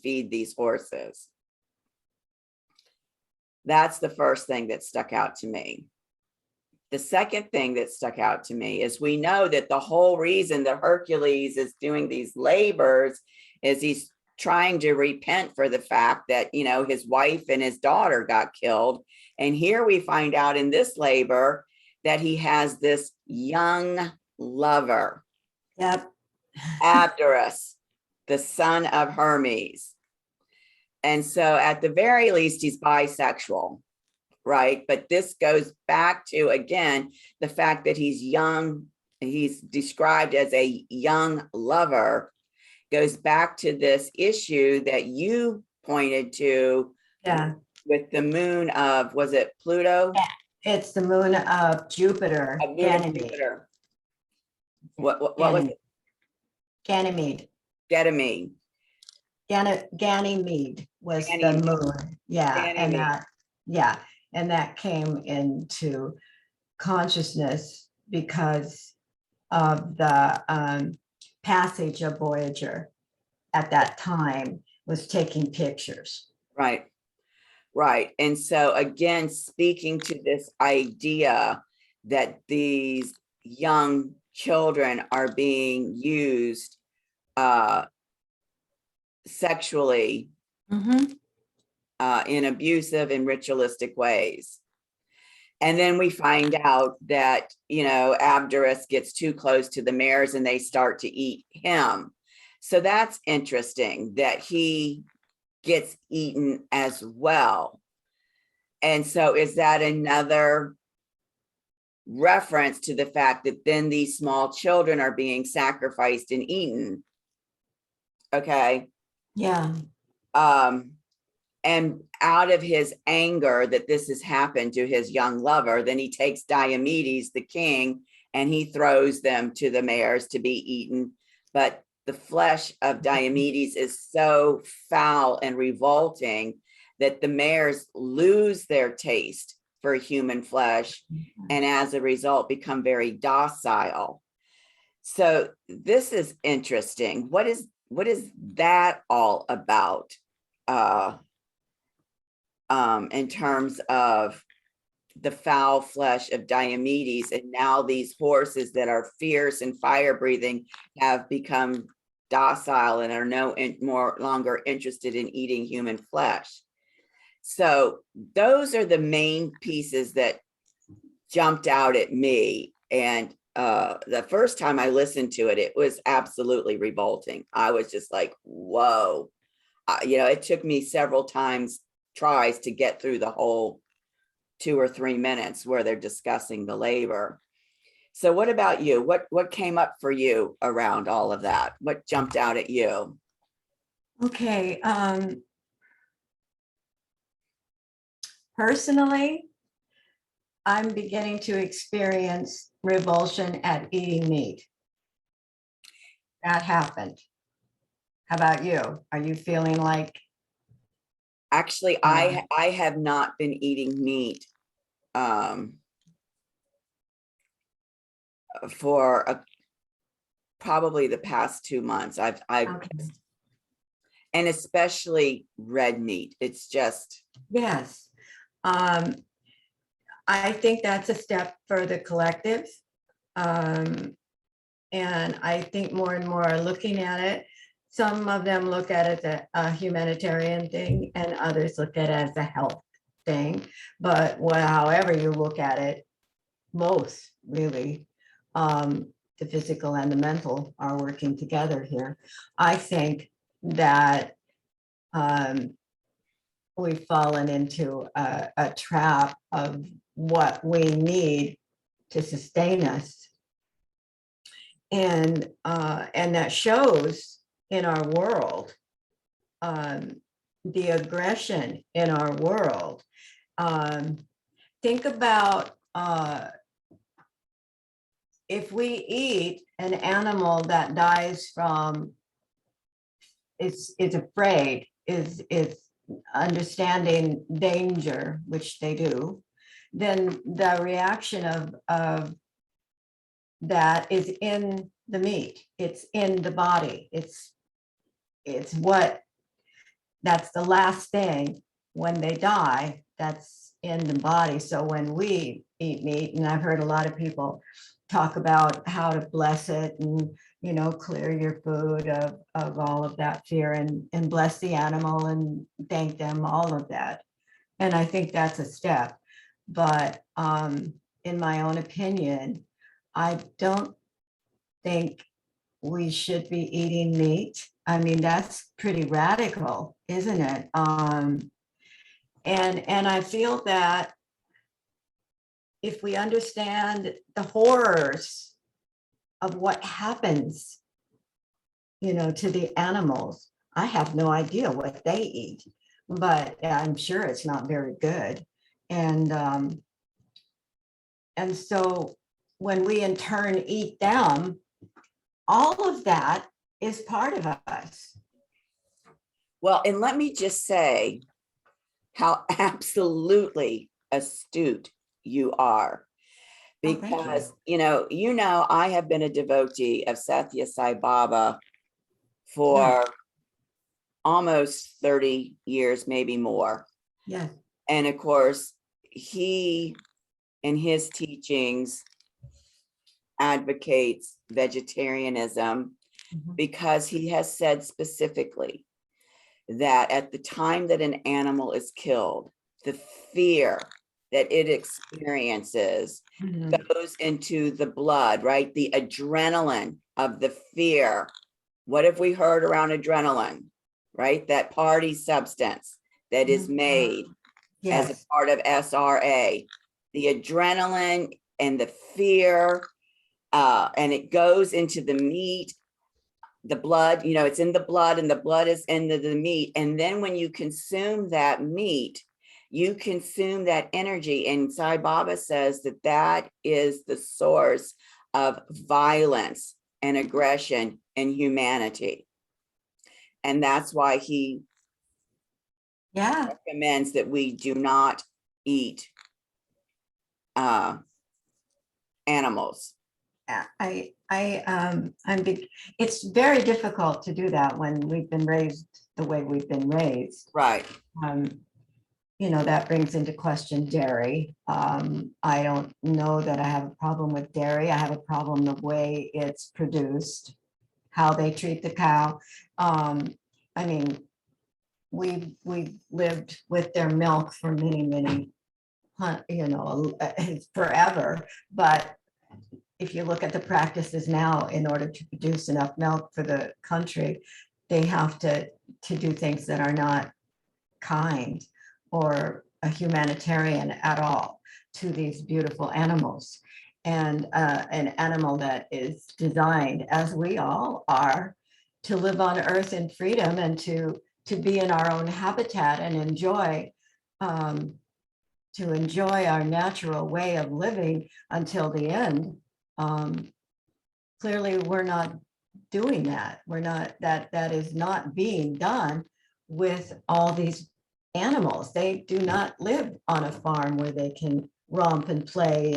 feed these horses. That's the first thing that stuck out to me. the second thing that stuck out to me is we know that the whole reason that Hercules is doing these labors is he's trying to repent for the fact that, you know, his wife and his daughter got killed. And here we find out in this labor that he has this young lover,
Yep.
Abderus, the son of Hermes. And so at the very least, he's bisexual, right? But this goes back to, again, the fact that he's young, he's described as a young lover, goes back to this issue that you pointed to.
Yeah.
With the moon of, was it Pluto?
It's the moon of Jupiter.
A moon of
Ganymede.
Jupiter. What was it?
Ganymede.
Ganymede.
Ganymede was the
Ganymede.
moon. Yeah. And
Ganymede.
and that came into consciousness because of the passage of Voyager at that time was taking pictures.
Right. Right. And so again, speaking to this idea that these young children are being used sexually in abusive and ritualistic ways. And then we find out that, you know, Abderus gets too close to the mares and they start to eat him. So that's interesting that he gets eaten as well. And so is that another reference to the fact that then these small children are being sacrificed and eaten? Okay.
Yeah.
And out of his anger that this has happened to his young lover, then he takes Diomedes, the king, and he throws them to the mares to be eaten. But the flesh of Diomedes is so foul and revolting that the mares lose their taste for human flesh and as a result become very docile. So this is interesting. What is that all about in terms of the foul flesh of Diomedes, and now these horses that are fierce and fire breathing have become docile and are no longer interested in eating human flesh. So those are the main pieces that jumped out at me. And the first time I listened to it, it was absolutely revolting. I was just like, whoa. You know, it took me several tries to get through the whole 2 or 3 minutes where they're discussing the labor. So what about you? What came up for you around all of that? What jumped out at you?
Okay. Personally, I'm beginning to experience revulsion at eating meat. That happened. How about you? Are you feeling like?
Actually, I have not been eating meat for probably the past 2 months. I've
Okay.
And especially red meat. It's just,
Yes. I think that's a step for the collective. And I think more and more are looking at it. Some of them look at it as a humanitarian thing and others look at it as a health thing. But however you look at it, both really, the physical and the mental are working together here. I think that we've fallen into a trap of what we need to sustain us. And that shows in our world, the aggression in our world. Think about if we eat an animal that dies from, is afraid, is understanding danger, which they do, then the reaction of that is in the meat, it's in the body, it's that's the last thing when they die, that's in the body. So when we eat meat, and I've heard a lot of people talk about how to bless it and, you know, clear your food of all of that fear and bless the animal and thank them, all of that. And I think that's a step. But in my own opinion, I don't think we should be eating meat. I mean, that's pretty radical, isn't it? And I feel that if we understand the horrors of what happens, you know, to the animals, I have no idea what they eat, but I'm sure it's not very good. And so when we in turn eat them, all of that is part of us.
Well, and let me just say how absolutely astute you are.
Oh, thank you.
Because, you know, I have been a devotee of Sathya Sai Baba for almost 30 years, maybe more.
Yes.
And of course, he, in his teachings, advocates vegetarianism
Mhm.
because he has said specifically that at the time that an animal is killed, the fear that it experiences
Mhm.
goes into the blood, right? The adrenaline of the fear. What have we heard around adrenaline, right? That party substance that is made as a
Yes.
part of SRA. The adrenaline and the fear, and it goes into the meat, the blood, you know, it's in the blood and the blood is in the meat. And then when you consume that meat, you consume that energy. And Sai Baba says that that is the source of violence and aggression in humanity. And that's why he
Yeah.
recommends that we do not eat animals.
It's very difficult to do that when we've been raised the way we've been raised.
Right.
You know, that brings into question dairy. I don't know that I have a problem with dairy. I have a problem the way it's produced, how they treat the cow. I mean, we've lived with their milk for many, you know, forever. But if you look at the practices now, in order to produce enough milk for the country, they have to do things that are not kind or a humanitarian at all to these beautiful animals. And an animal that is designed, as we all are, to live on earth in freedom and to be in our own habitat and enjoy our natural way of living until the end. Clearly, we're not doing that. We're not, that is not being done with all these animals. They do not live on a farm where they can romp and play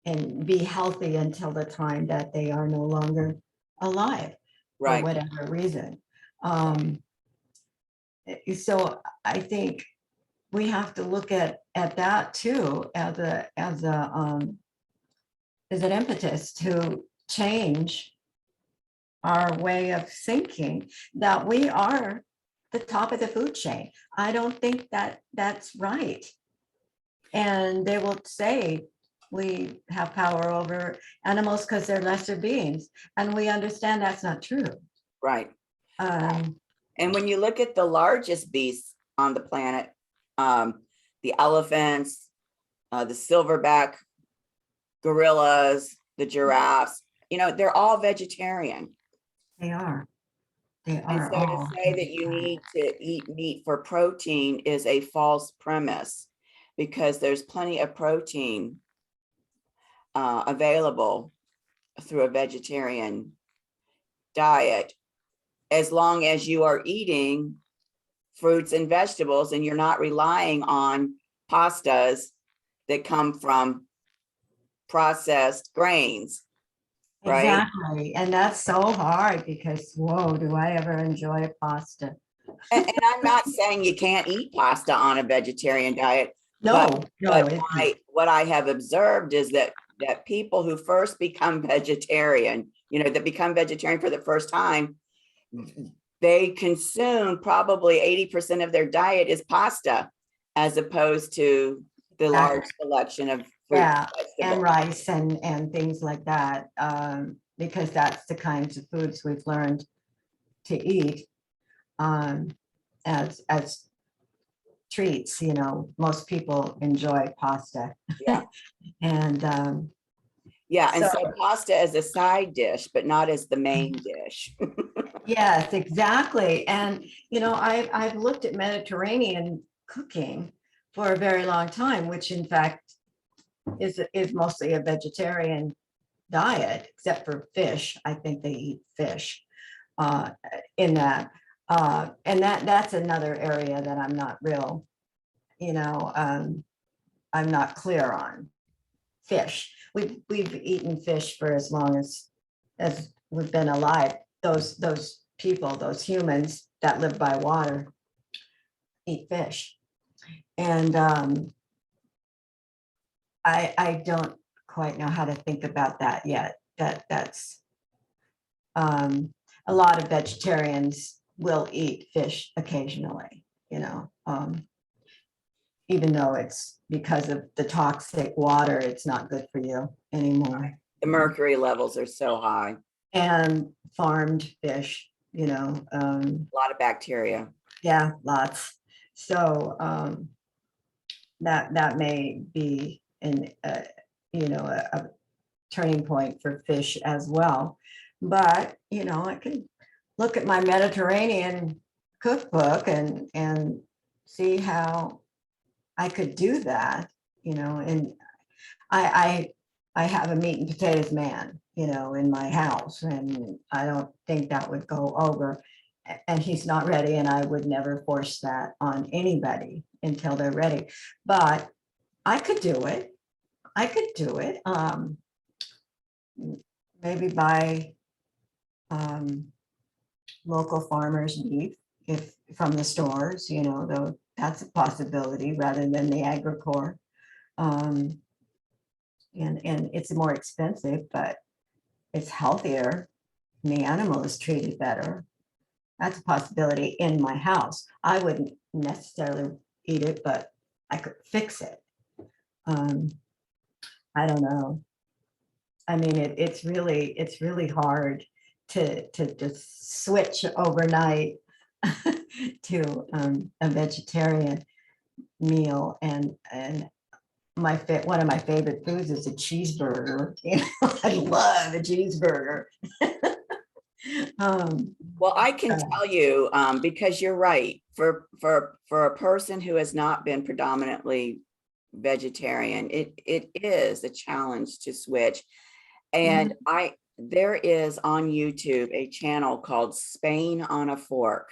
and be healthy until the time that they are no longer alive for
Right.
whatever reason. So I think we have to look at that too as an impetus to change our way of thinking, that we are the top of the food chain. I don't think that that's right. And they will say we have power over animals because they're lesser beings. And we understand that's not true.
Right.
Um,
And when you look at the largest beasts on the planet, the elephants, the silverback gorillas, the giraffes, you know, they're all vegetarian.
they are. They
And
are
so to
all.
say that you need to eat meat for protein is a false premise, because there's plenty of protein available through a vegetarian diet, as long as you are eating fruits and vegetables and you're not relying on pastas that come from processed grains. Right.
Exactly. And that's so hard because, whoa, do I ever enjoy pasta?
And I'm not saying you can't eat pasta on a vegetarian diet,
No, no,
But
it,
what I have observed is that people who first become vegetarian, that become vegetarian for the first time, they consume probably 80% of their diet is pasta, as opposed to the large selection of fruit
yeah,
and
and
vegetables.
rice and things like that, because that's the kinds of foods we've learned to eat as treats. Most people enjoy pasta.
Yeah.
And
Yeah. And
so,
so pasta as a side dish, but not as the main dish.
yes, exactly. And, I've looked at Mediterranean cooking for a very long time, which in fact is mostly a vegetarian diet, except for fish. I think they eat fish in that. And that's another area that I'm not real, I'm not clear on. Fish. We've eaten fish for as long as we've been alive. Those people, those humans that live by water eat fish. And I don't quite know how to think about that yet. That's a lot of vegetarians will eat fish occasionally, even though it's because of the toxic water, it's not good for you anymore.
The mercury levels are so high,
And farmed fish,
a lot of bacteria.
yeah, lots. So that may be a turning point for fish as well. But I can look at my Mediterranean cookbook and see how I could do that, and I have a meat and potatoes man, in my house, and I don't think that would go over. And he's not ready, and I would never force that on anybody until they're ready. But I could do it. I could do it. Maybe buy local farmers meat if from the stores, though that's a possibility rather than the agricor. Um, and it's more expensive, but it's healthier. And the animal is treated better. That's a possibility in my house. I wouldn't necessarily eat it, but I could fix it. I don't know. I mean, it's really hard to just switch overnight to a vegetarian meal. And one of my favorite foods is a cheeseburger. I love a cheeseburger.
Well, I can tell you, because you're right, for a person who has not been predominantly vegetarian, it is a challenge to switch. And there is on YouTube a channel called Spain on a Fork.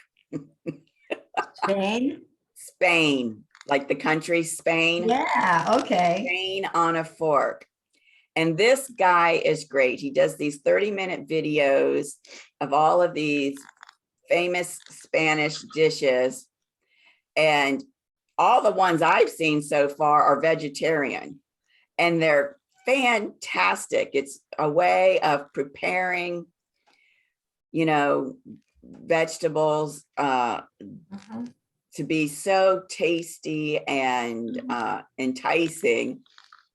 Spain?
Spain, like the country Spain.
Yeah, okay.
Spain on a Fork. And this guy is great. He does these 30-minute videos of all of these famous Spanish dishes. And all the ones I've seen so far are vegetarian. And they're fantastic. It's a way of preparing, vegetables to be so tasty and enticing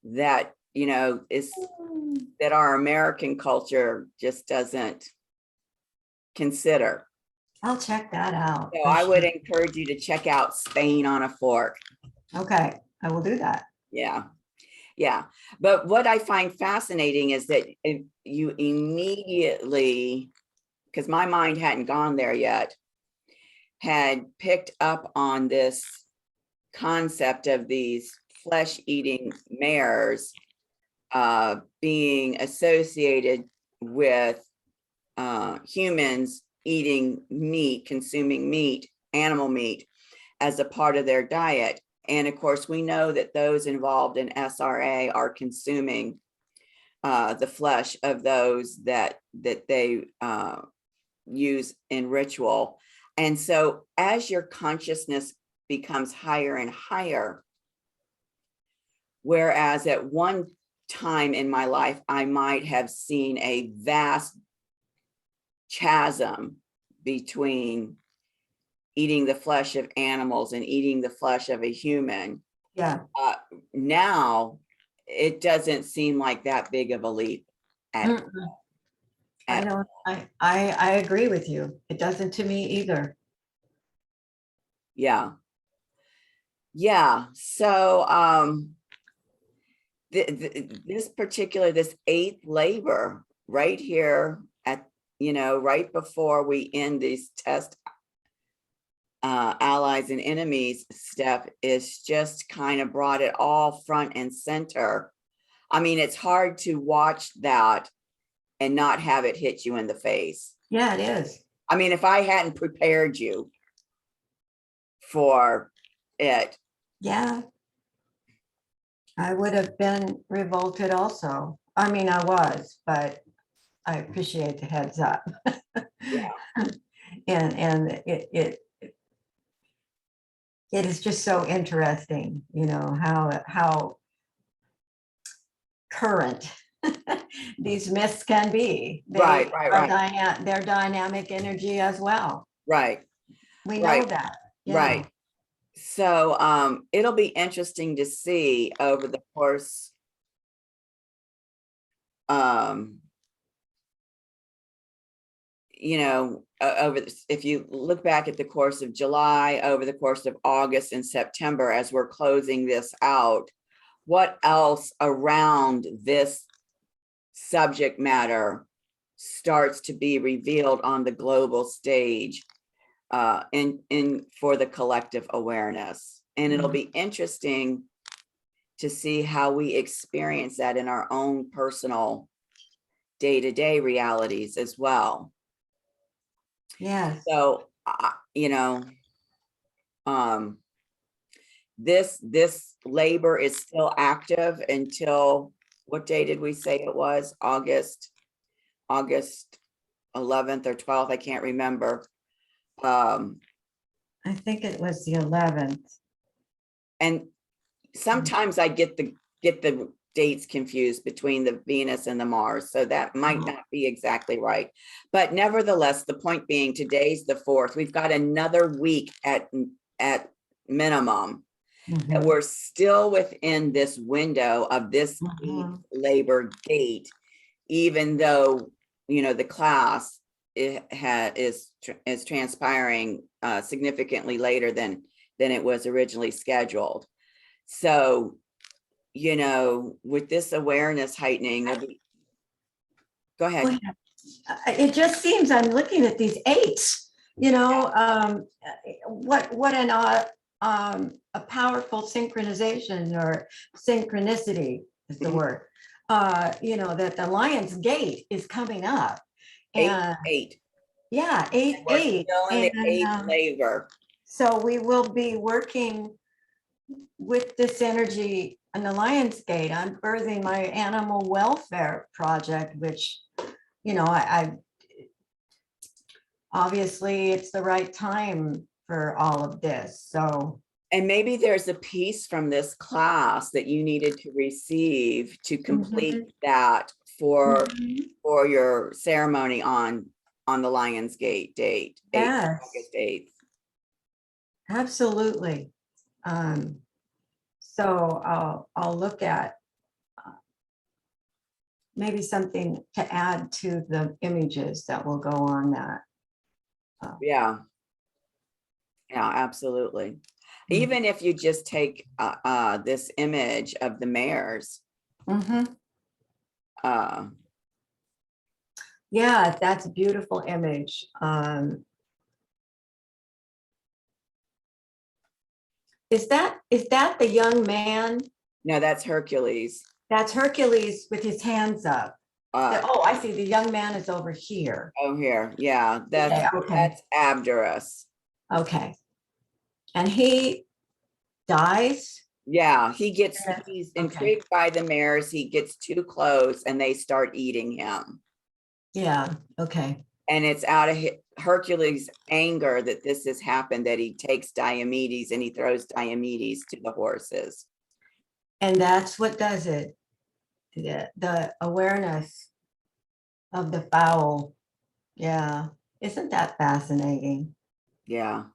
that is that our American culture just doesn't consider.
I'll check that out.
So I would encourage you to check out Spain on a Fork.
Okay, I will do that.
Yeah. Yeah. But what I find fascinating is that if you immediately, because my mind hadn't gone there yet, had picked up on this concept of these flesh-eating mares being associated with humans eating meat, consuming meat, animal meat, as a part of their diet. And of course, we know that those involved in SRA are consuming the flesh of those that they use in ritual. And so as your consciousness becomes higher and higher, Whereas at one time in my life, I might have seen a vast chasm between eating the flesh of animals and eating the flesh of a human.
Yeah.
Now it doesn't seem like that big of a leap at
Mm-mm. I don't, I agree with you. It doesn't to me either.
yeah. Yeah. So this eighth labor right here at, right before we end these test allies and enemies step is just kind of brought it all front and center. I mean, it's hard to watch that and not have it hit you in the face.
Yeah, it is.
I mean, if I hadn't prepared you for it.
Yeah. I would have been revolted also. I mean, I was, but I appreciate the heads up.
Yeah.
And it is just so interesting, how current these myths can be.
Right.
They're dynamic energy as well.
Right.
We know that. Yeah.
Right. So it'll be interesting to see over the course if you look back at the course of July, over the course of August and September, as we're closing this out, what else around this subject matter starts to be revealed on the global stage in for the collective awareness. And it'll be interesting to see how we experience that in our own personal day-to-day realities as well.
Yeah.
So, this labor is still active until, what day did we say it was? August 11th or 12th, I can't remember.
I think it was the 11th.
And sometimes I get the dates confused between the Venus and the Mars, so that might not be exactly right. But nevertheless, the point being, today's the 4th. We've got another week at minimum that we're still within this window of this labor date, even though the class is transpiring significantly later than it was originally scheduled. So, with this awareness heightening, go ahead.
It just seems, I'm looking at these eights, what a powerful synchronization, or synchronicity is the word, that the Lion's Gate is coming up. And
eight.
Yeah, eight.
Still in the eighth labor.
So we will be working with this energy on the Lion's Gate. I'm birthing my animal welfare project, which, I obviously it's the right time for all of this. So,
and maybe there's a piece from this class that you needed to receive to complete that for your ceremony on the Lion's Gate date.
Yes.
August 8th.
Absolutely. So I'll look at maybe something to add to the images that will go on that.
Yeah, absolutely. Even if you just take this image of the mares.
Yeah, that's a beautiful image. Is that the young man?
No, that's Hercules.
That's Hercules with his hands up. Oh, I see. The young man is over here.
Oh, here. Yeah, that's Abderus.
Okay. And he dies?
Yeah, he's intrigued by the mares. He gets too close and they start eating him.
Yeah, okay.
And it's out of Hercules' anger that this has happened, that he takes Diomedes and he throws Diomedes to the horses.
And that's what does it. The awareness of the foul. Yeah. Isn't that fascinating?
Yeah.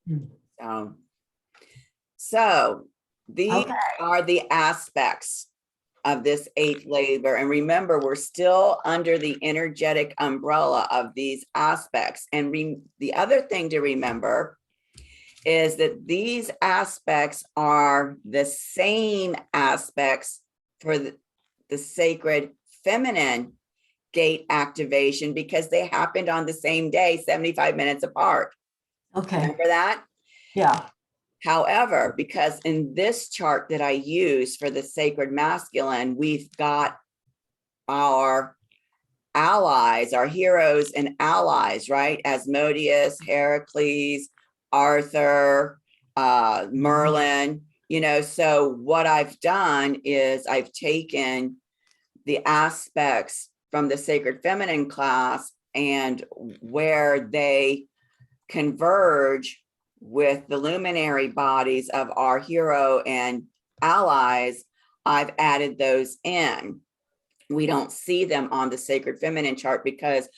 Hmm.
So these
Okay.
are the aspects of this eighth labor. And remember, we're still under the energetic umbrella of these aspects. And the other thing to remember is that these aspects are the same aspects for the sacred feminine gate activation, because they happened on the same day, 75 minutes apart.
Okay.
Remember that?
Yeah.
However, because in this chart that I use for the sacred masculine, we've got our allies, our heroes and allies, right? Asmodeus, Heracles, Arthur, Merlin, so what I've done is I've taken the aspects from the sacred feminine class and where they converge with the luminary bodies of our hero and allies, I've added those in. We don't see them on the sacred feminine chart because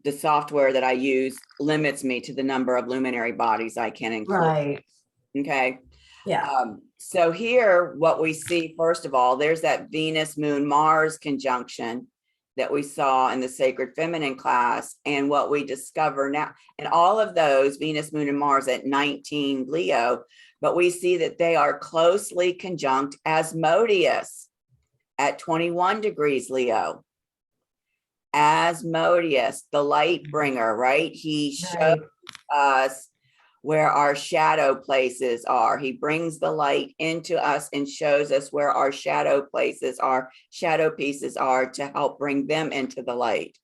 the software that I use limits me to the number of luminary bodies I can include.
Right.
Okay.
Yeah.
So here, what we see, first of all, there's that Venus, Moon, Mars conjunction that we saw in the sacred feminine class. And what we discover now, and all of those, Venus, Moon, and Mars at 19 Leo, but we see that they are closely conjunct Asmodeus at 21 degrees Leo. Asmodeus, the light bringer, right? He shows us where our shadow places are. He brings the light into us and shows us where our shadow places, our shadow pieces are, to help bring them into the light.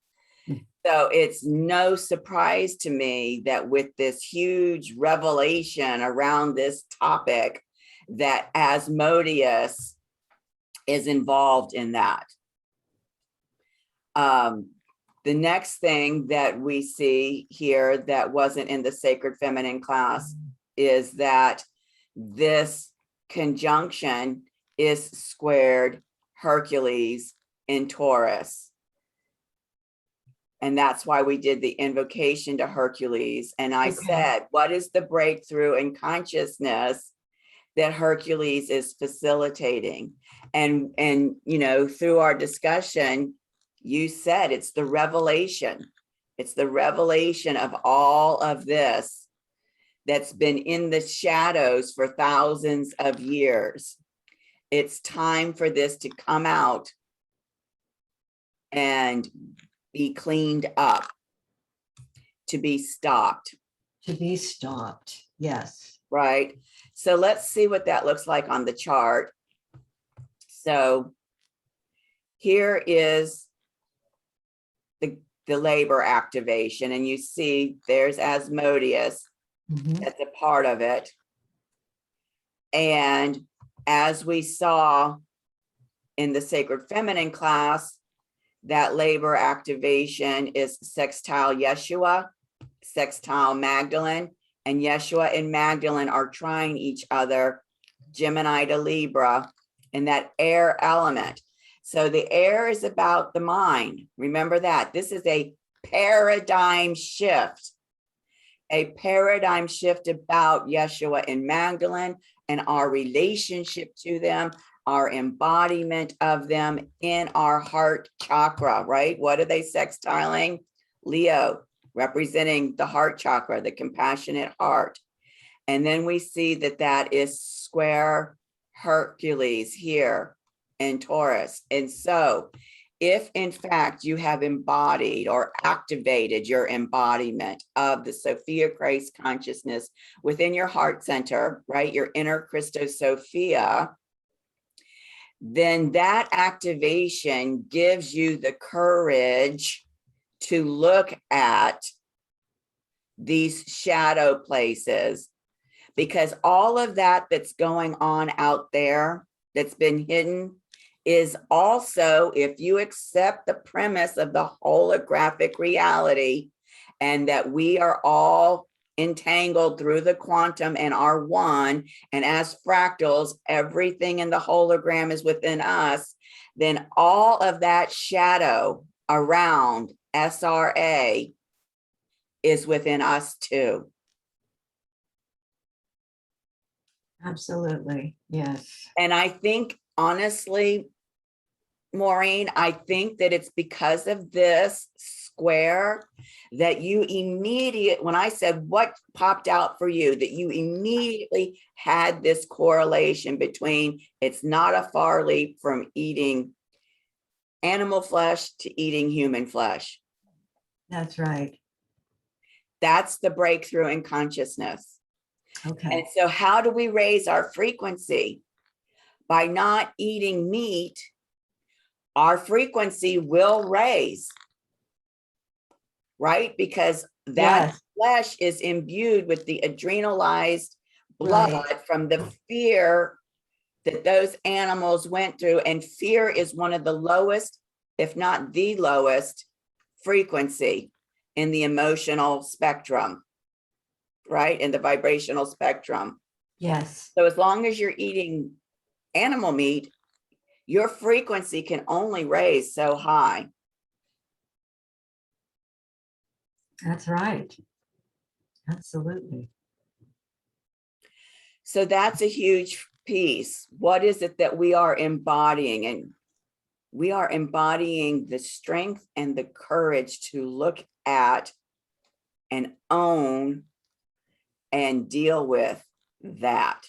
So it's no surprise to me that with this huge revelation around this topic, that Asmodeus is involved in that. The next thing that we see here that wasn't in the sacred feminine class is that this conjunction is squared Hercules in Taurus. And that's why we did the invocation to Hercules. And I said, what is the breakthrough in consciousness that Hercules is facilitating? And through our discussion, you said it's the revelation. It's the revelation of all of this that's been in the shadows for thousands of years. It's time for this to come out and be cleaned up, to be stopped.
To be stopped. Yes.
Right. So let's see what that looks like on the chart. So here is the labor activation, and you see there's Asmodeus. That's a part of it. And as we saw in the sacred feminine class, that labor activation is sextile Yeshua, sextile Magdalene, and Yeshua and Magdalene are trying each other, Gemini to Libra, in that air element. So the air is about the mind. Remember that. This is a paradigm shift. A paradigm shift about Yeshua and Magdalene and our relationship to them, our embodiment of them in our heart chakra, right? What are they sextiling? Leo, representing the heart chakra, the compassionate heart. And then we see that that is square Hercules here in Taurus. And so if in fact you have embodied or activated your embodiment of the Sophia Christ consciousness within your heart center, right, your inner Christos Sophia, then that activation gives you the courage to look at these shadow places, because all of that that's going on out there that's been hidden is also, if you accept the premise of the holographic reality and that we are all entangled through the quantum and are one, and as fractals, everything in the hologram is within us, then all of that shadow around SRA is within us too.
Absolutely. Yes.
And I think, honestly, Maureen, I think that it's because of this square that you when I said what popped out for you, that you immediately had this correlation between it's not a far leap from eating animal flesh to eating human flesh.
That's right.
That's the breakthrough in consciousness.
Okay.
And so how do we raise our frequency? By not eating meat, our frequency will raise, right? Because that
Yes.
flesh is imbued with the adrenalized blood
Right.
from the fear that those animals went through. And fear is one of the lowest, if not the lowest, frequency in the emotional spectrum, right? In the vibrational spectrum.
Yes.
So as long as you're eating animal meat, your frequency can only raise so high.
That's right. Absolutely.
So that's a huge piece. What is it that we are embodying? And we are embodying the strength and the courage to look at and own and deal with that.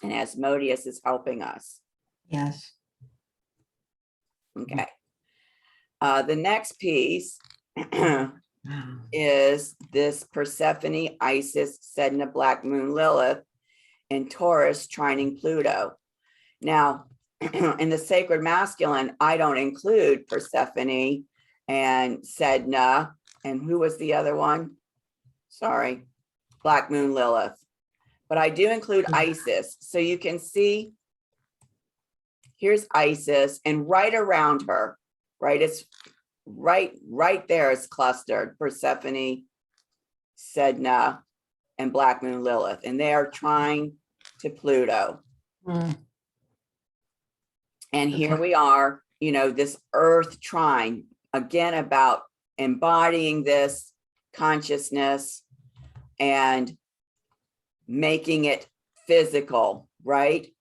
And Asmodeus is helping us.
Yes.
Okay. The next piece
Wow.
is this Persephone, Isis, Sedna, Black Moon, Lilith, and Taurus trining Pluto. Now, in the sacred masculine, I don't include Persephone and Sedna, and who was the other one? Sorry, Black Moon, Lilith. But I do include Isis. So you can see, here's Isis, and right around her, right? It's right there is clustered Persephone, Sedna, and Black Moon, Lilith, and they are trying to Pluto.
Mm.
And here
Okay.
we are, this Earth trine, again, about embodying this consciousness and making it physical, right?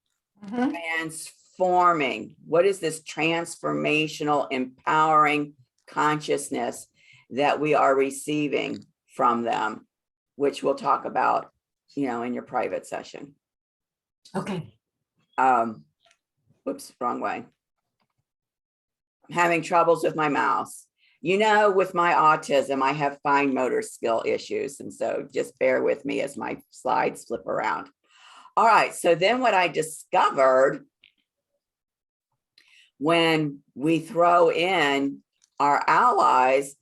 Mhm.
Transforming. What is this transformational, empowering consciousness that we are receiving from them, which we'll talk about, in your private session.
Okay.
Whoops, wrong way. I'm having troubles with my mouse. With my autism, I have fine motor skill issues. And so just bear with me as my slides flip around. All right. So then what I discovered when we throw in our allies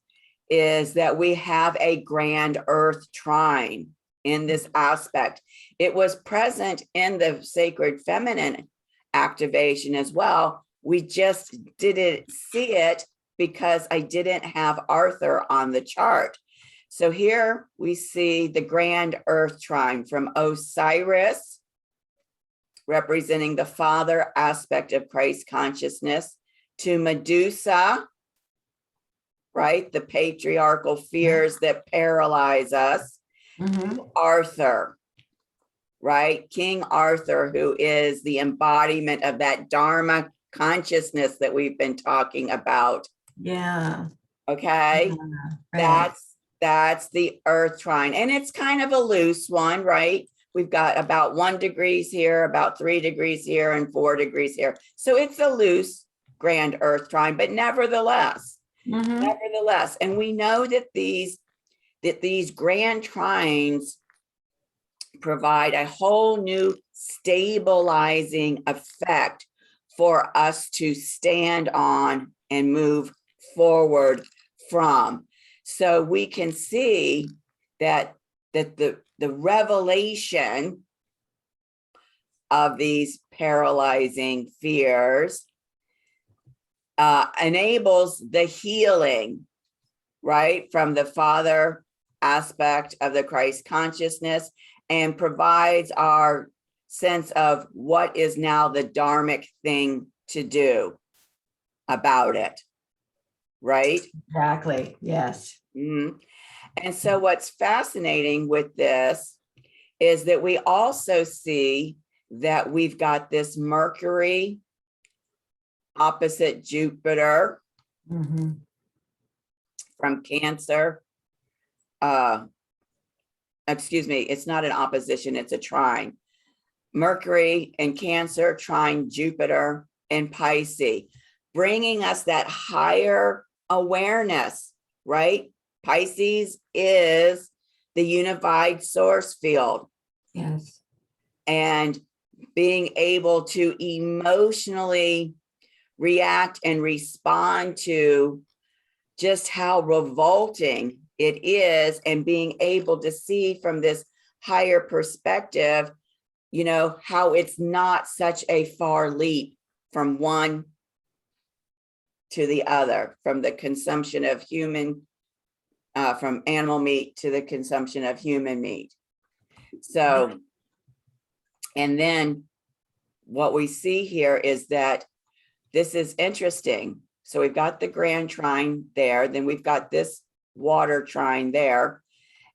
is that we have a Grand Earth Trine in this aspect. It was present in the sacred feminine activation as well. We just didn't see it because I didn't have Arthur on the chart. So here we see the Grand Earth Trine from Osiris, representing the father aspect of Christ consciousness, to Medusa, right? The patriarchal fears that paralyze us.
Mhm.
Arthur, right? King Arthur, who is the embodiment of that Dharma consciousness that we've been talking about.
Yeah.
Okay.
Right.
That's the Earth Trine. And it's kind of a loose one, right? We've got about 1 degree here, about 3 degrees here, and 4 degrees here. So it's a loose Grand Earth Trine, but nevertheless, and we know that these grand trines provide a whole new stabilizing effect for us to stand on and move forward from. So we can see that the revelation of these paralyzing fears enables the healing, right, from the father aspect of the Christ consciousness and provides our sense of what is now the dharmic thing to do about it, right?
Exactly. Yes.
Mhm. And so what's fascinating with this is that we also see that we've got this Mercury opposite Jupiter
Mhm.
from Cancer. Excuse me, it's not an opposition, it's a trine. Mercury in Cancer, trine Jupiter in Pisces, bringing us that higher awareness, right? Pisces is the unified source field.
Yes.
And being able to emotionally react and respond to just how revolting it is, and being able to see from this higher perspective, you know, how it's not such a far leap from one to the other, from the consumption of from animal meat to the consumption of human meat. So, and then what we see here is that this is interesting. So we've got the Grand Trine there, then we've got this water trine there.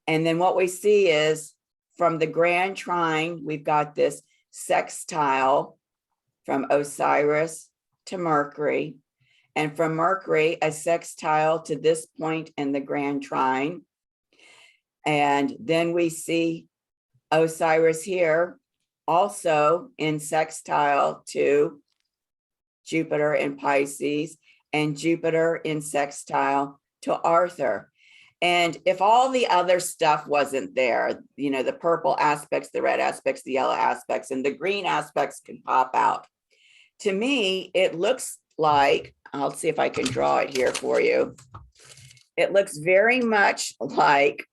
And then what we see is from the Grand Trine, we've got this sextile from Osiris to Mercury. And from Mercury, a sextile to this point in the Grand Trine. And then we see Osiris here also in sextile to Jupiter in Pisces, and Jupiter in sextile to Arthur. And if all the other stuff wasn't there, you know, the purple aspects, the red aspects, the yellow aspects, and the green aspects can pop out. To me, it looks like, I'll see if I can draw it here for you. It looks very much like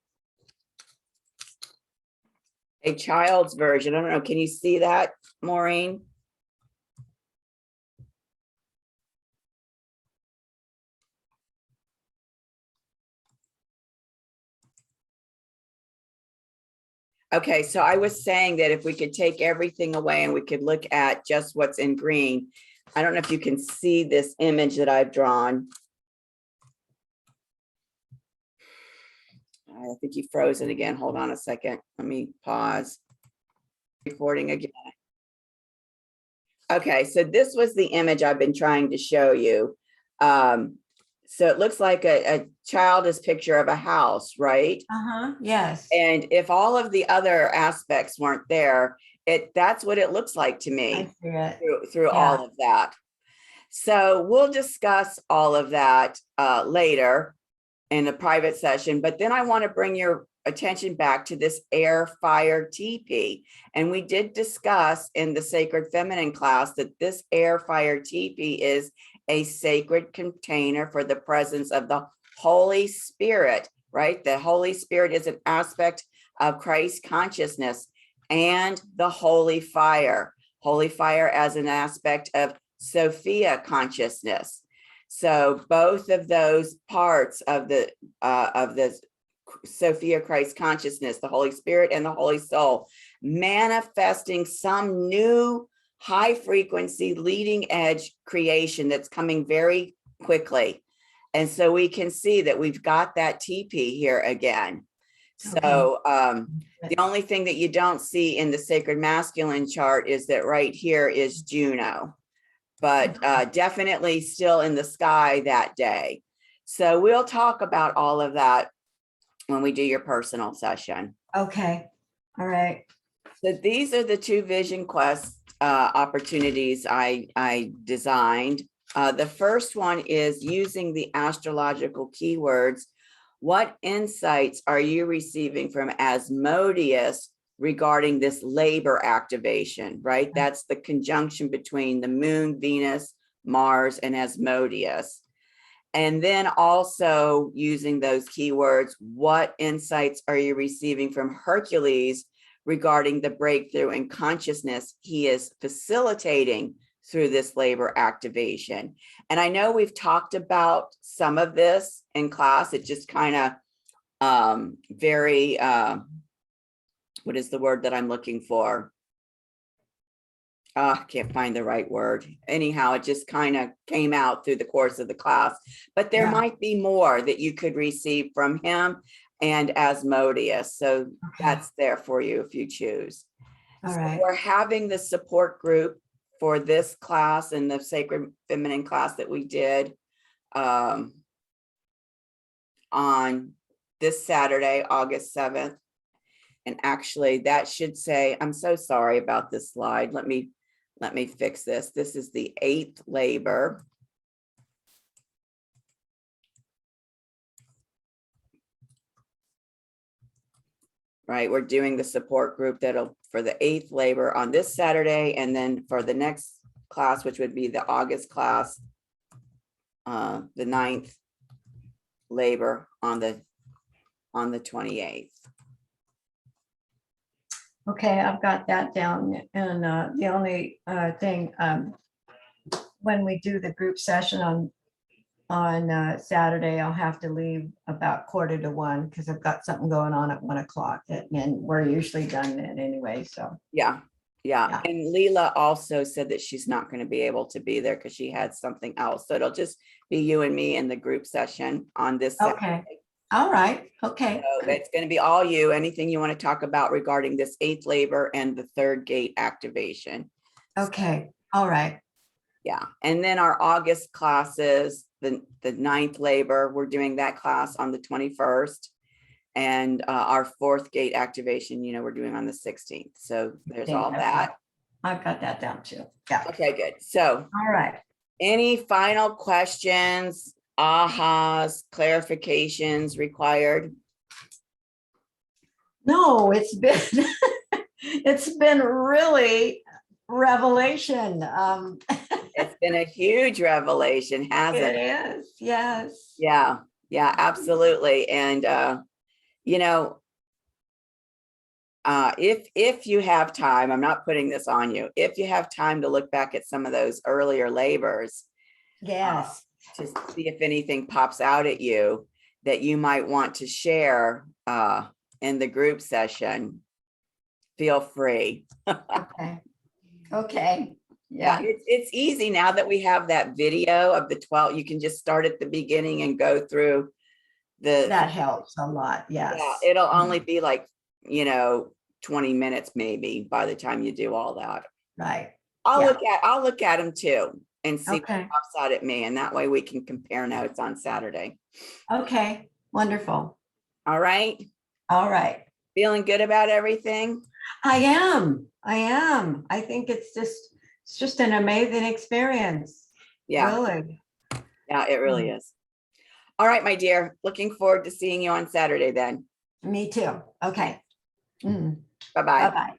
a child's version. I don't know, can you see that, Maureen? Okay, so I was saying that if we could take everything away and we could look at just what's in green. I don't know if you can see this image that I've drawn. I think you've frozen again. Hold on a second. Let me pause. Recording again. Okay, so this was the image I've been trying to show you. So it looks like a childish picture of a house, right?
Yes.
And if all of the other aspects weren't there, that's what it looks like to
I
me
see it.
through all of that. So we'll discuss all of that later in a private session, but then I want to bring your attention back to this Air-Fire Tipi. And we did discuss in the Sacred Feminine class that this Air-Fire Tipi is a sacred container for the presence of the Holy Spirit, right? The Holy Spirit is an aspect of Christ consciousness, and the Holy Fire as an aspect of Sophia consciousness. So both of those parts of the Sophia Christ consciousness, the Holy Spirit and the Holy Soul, manifesting some new high frequency leading edge creation that's coming very quickly. And so we can see that we've got that TP here again. So the only thing that you don't see in the sacred masculine chart is that right here is Juno, but definitely still in the sky that day. So we'll talk about all of that when we do your personal session.
Okay. All right.
So these are the two Vision Quest opportunities I designed. The first one is using the astrological keywords. What insights are you receiving from Asmodeus regarding this labor activation, right? That's the conjunction between the moon, Venus, Mars, and Asmodeus. And then also using those keywords, what insights are you receiving from Hercules regarding the breakthrough in consciousness he is facilitating through this labor activation? And I know we've talked about some of this in class. It just kind of very, what is the word that I'm looking for? I can't find the right word. Anyhow, it just kind of came out through the course of the class, but there
Yeah.
might be more that you could receive from him and Asmodeus. So that's there for you if you choose.
All
So
right.
we're having the support group for this class and the Sacred Feminine class that we did on this Saturday, August 7th. And actually that should say, I'm so sorry about this slide. Let me fix this. This is the 8th labor. Right, we're doing the support group that'll for the 8th labor on this Saturday, and then for the next class, which would be the August class, the 9th labor on the 28th.
Okay, I've got that down. And the only thing, when we do the group session on Saturday, I'll have to leave about 1:45 because I've got something going on at 1 o'clock. And we're usually done then anyway. So
Yeah.
Yeah.
And Leela also said that she's not going to be able to be there because she had something else. So it'll just be you and me in the group session on this
Okay.
Saturday.
All right. Okay.
So
Good.
it's going to be all you, anything you want to talk about regarding this 8th labor and the 3rd gate activation.
Okay. All right.
Yeah. And then our August classes, the 9th labor, we're doing that class on the 21st. And our 4th gate activation, we're doing on the 16th. So there's all that.
I've got that down too. Yeah.
Okay, good. So
All right.
any final questions, ahas, clarifications required?
No, it's been it's been really revelation.
It's been a huge revelation, hasn't it?
It is. Yes.
Yeah, absolutely. And if you have time, I'm not putting this on you. If you have time to look back at some of those earlier labors,
Yes.
to see if anything pops out at you that you might want to share in the group session, feel free.
Okay. Okay.
Yeah, it's easy now that we have that video of the 12. You can just start at the beginning and go through
That helps a lot. Yes.
Yeah, it'll only be like 20 minutes maybe by the time you do all that.
Right.
I'll
Yeah.
look at them too and see
Okay.
what pops out at me, and that way we can compare notes on Saturday.
Okay. Wonderful.
All right.
All right.
Feeling good about everything?
I am. I think it's just an amazing experience.
Yeah.
Really.
Yeah, it really is. All right, my dear. Looking forward to seeing you on Saturday then.
Me too. Okay.
Bye-bye.
Bye-bye.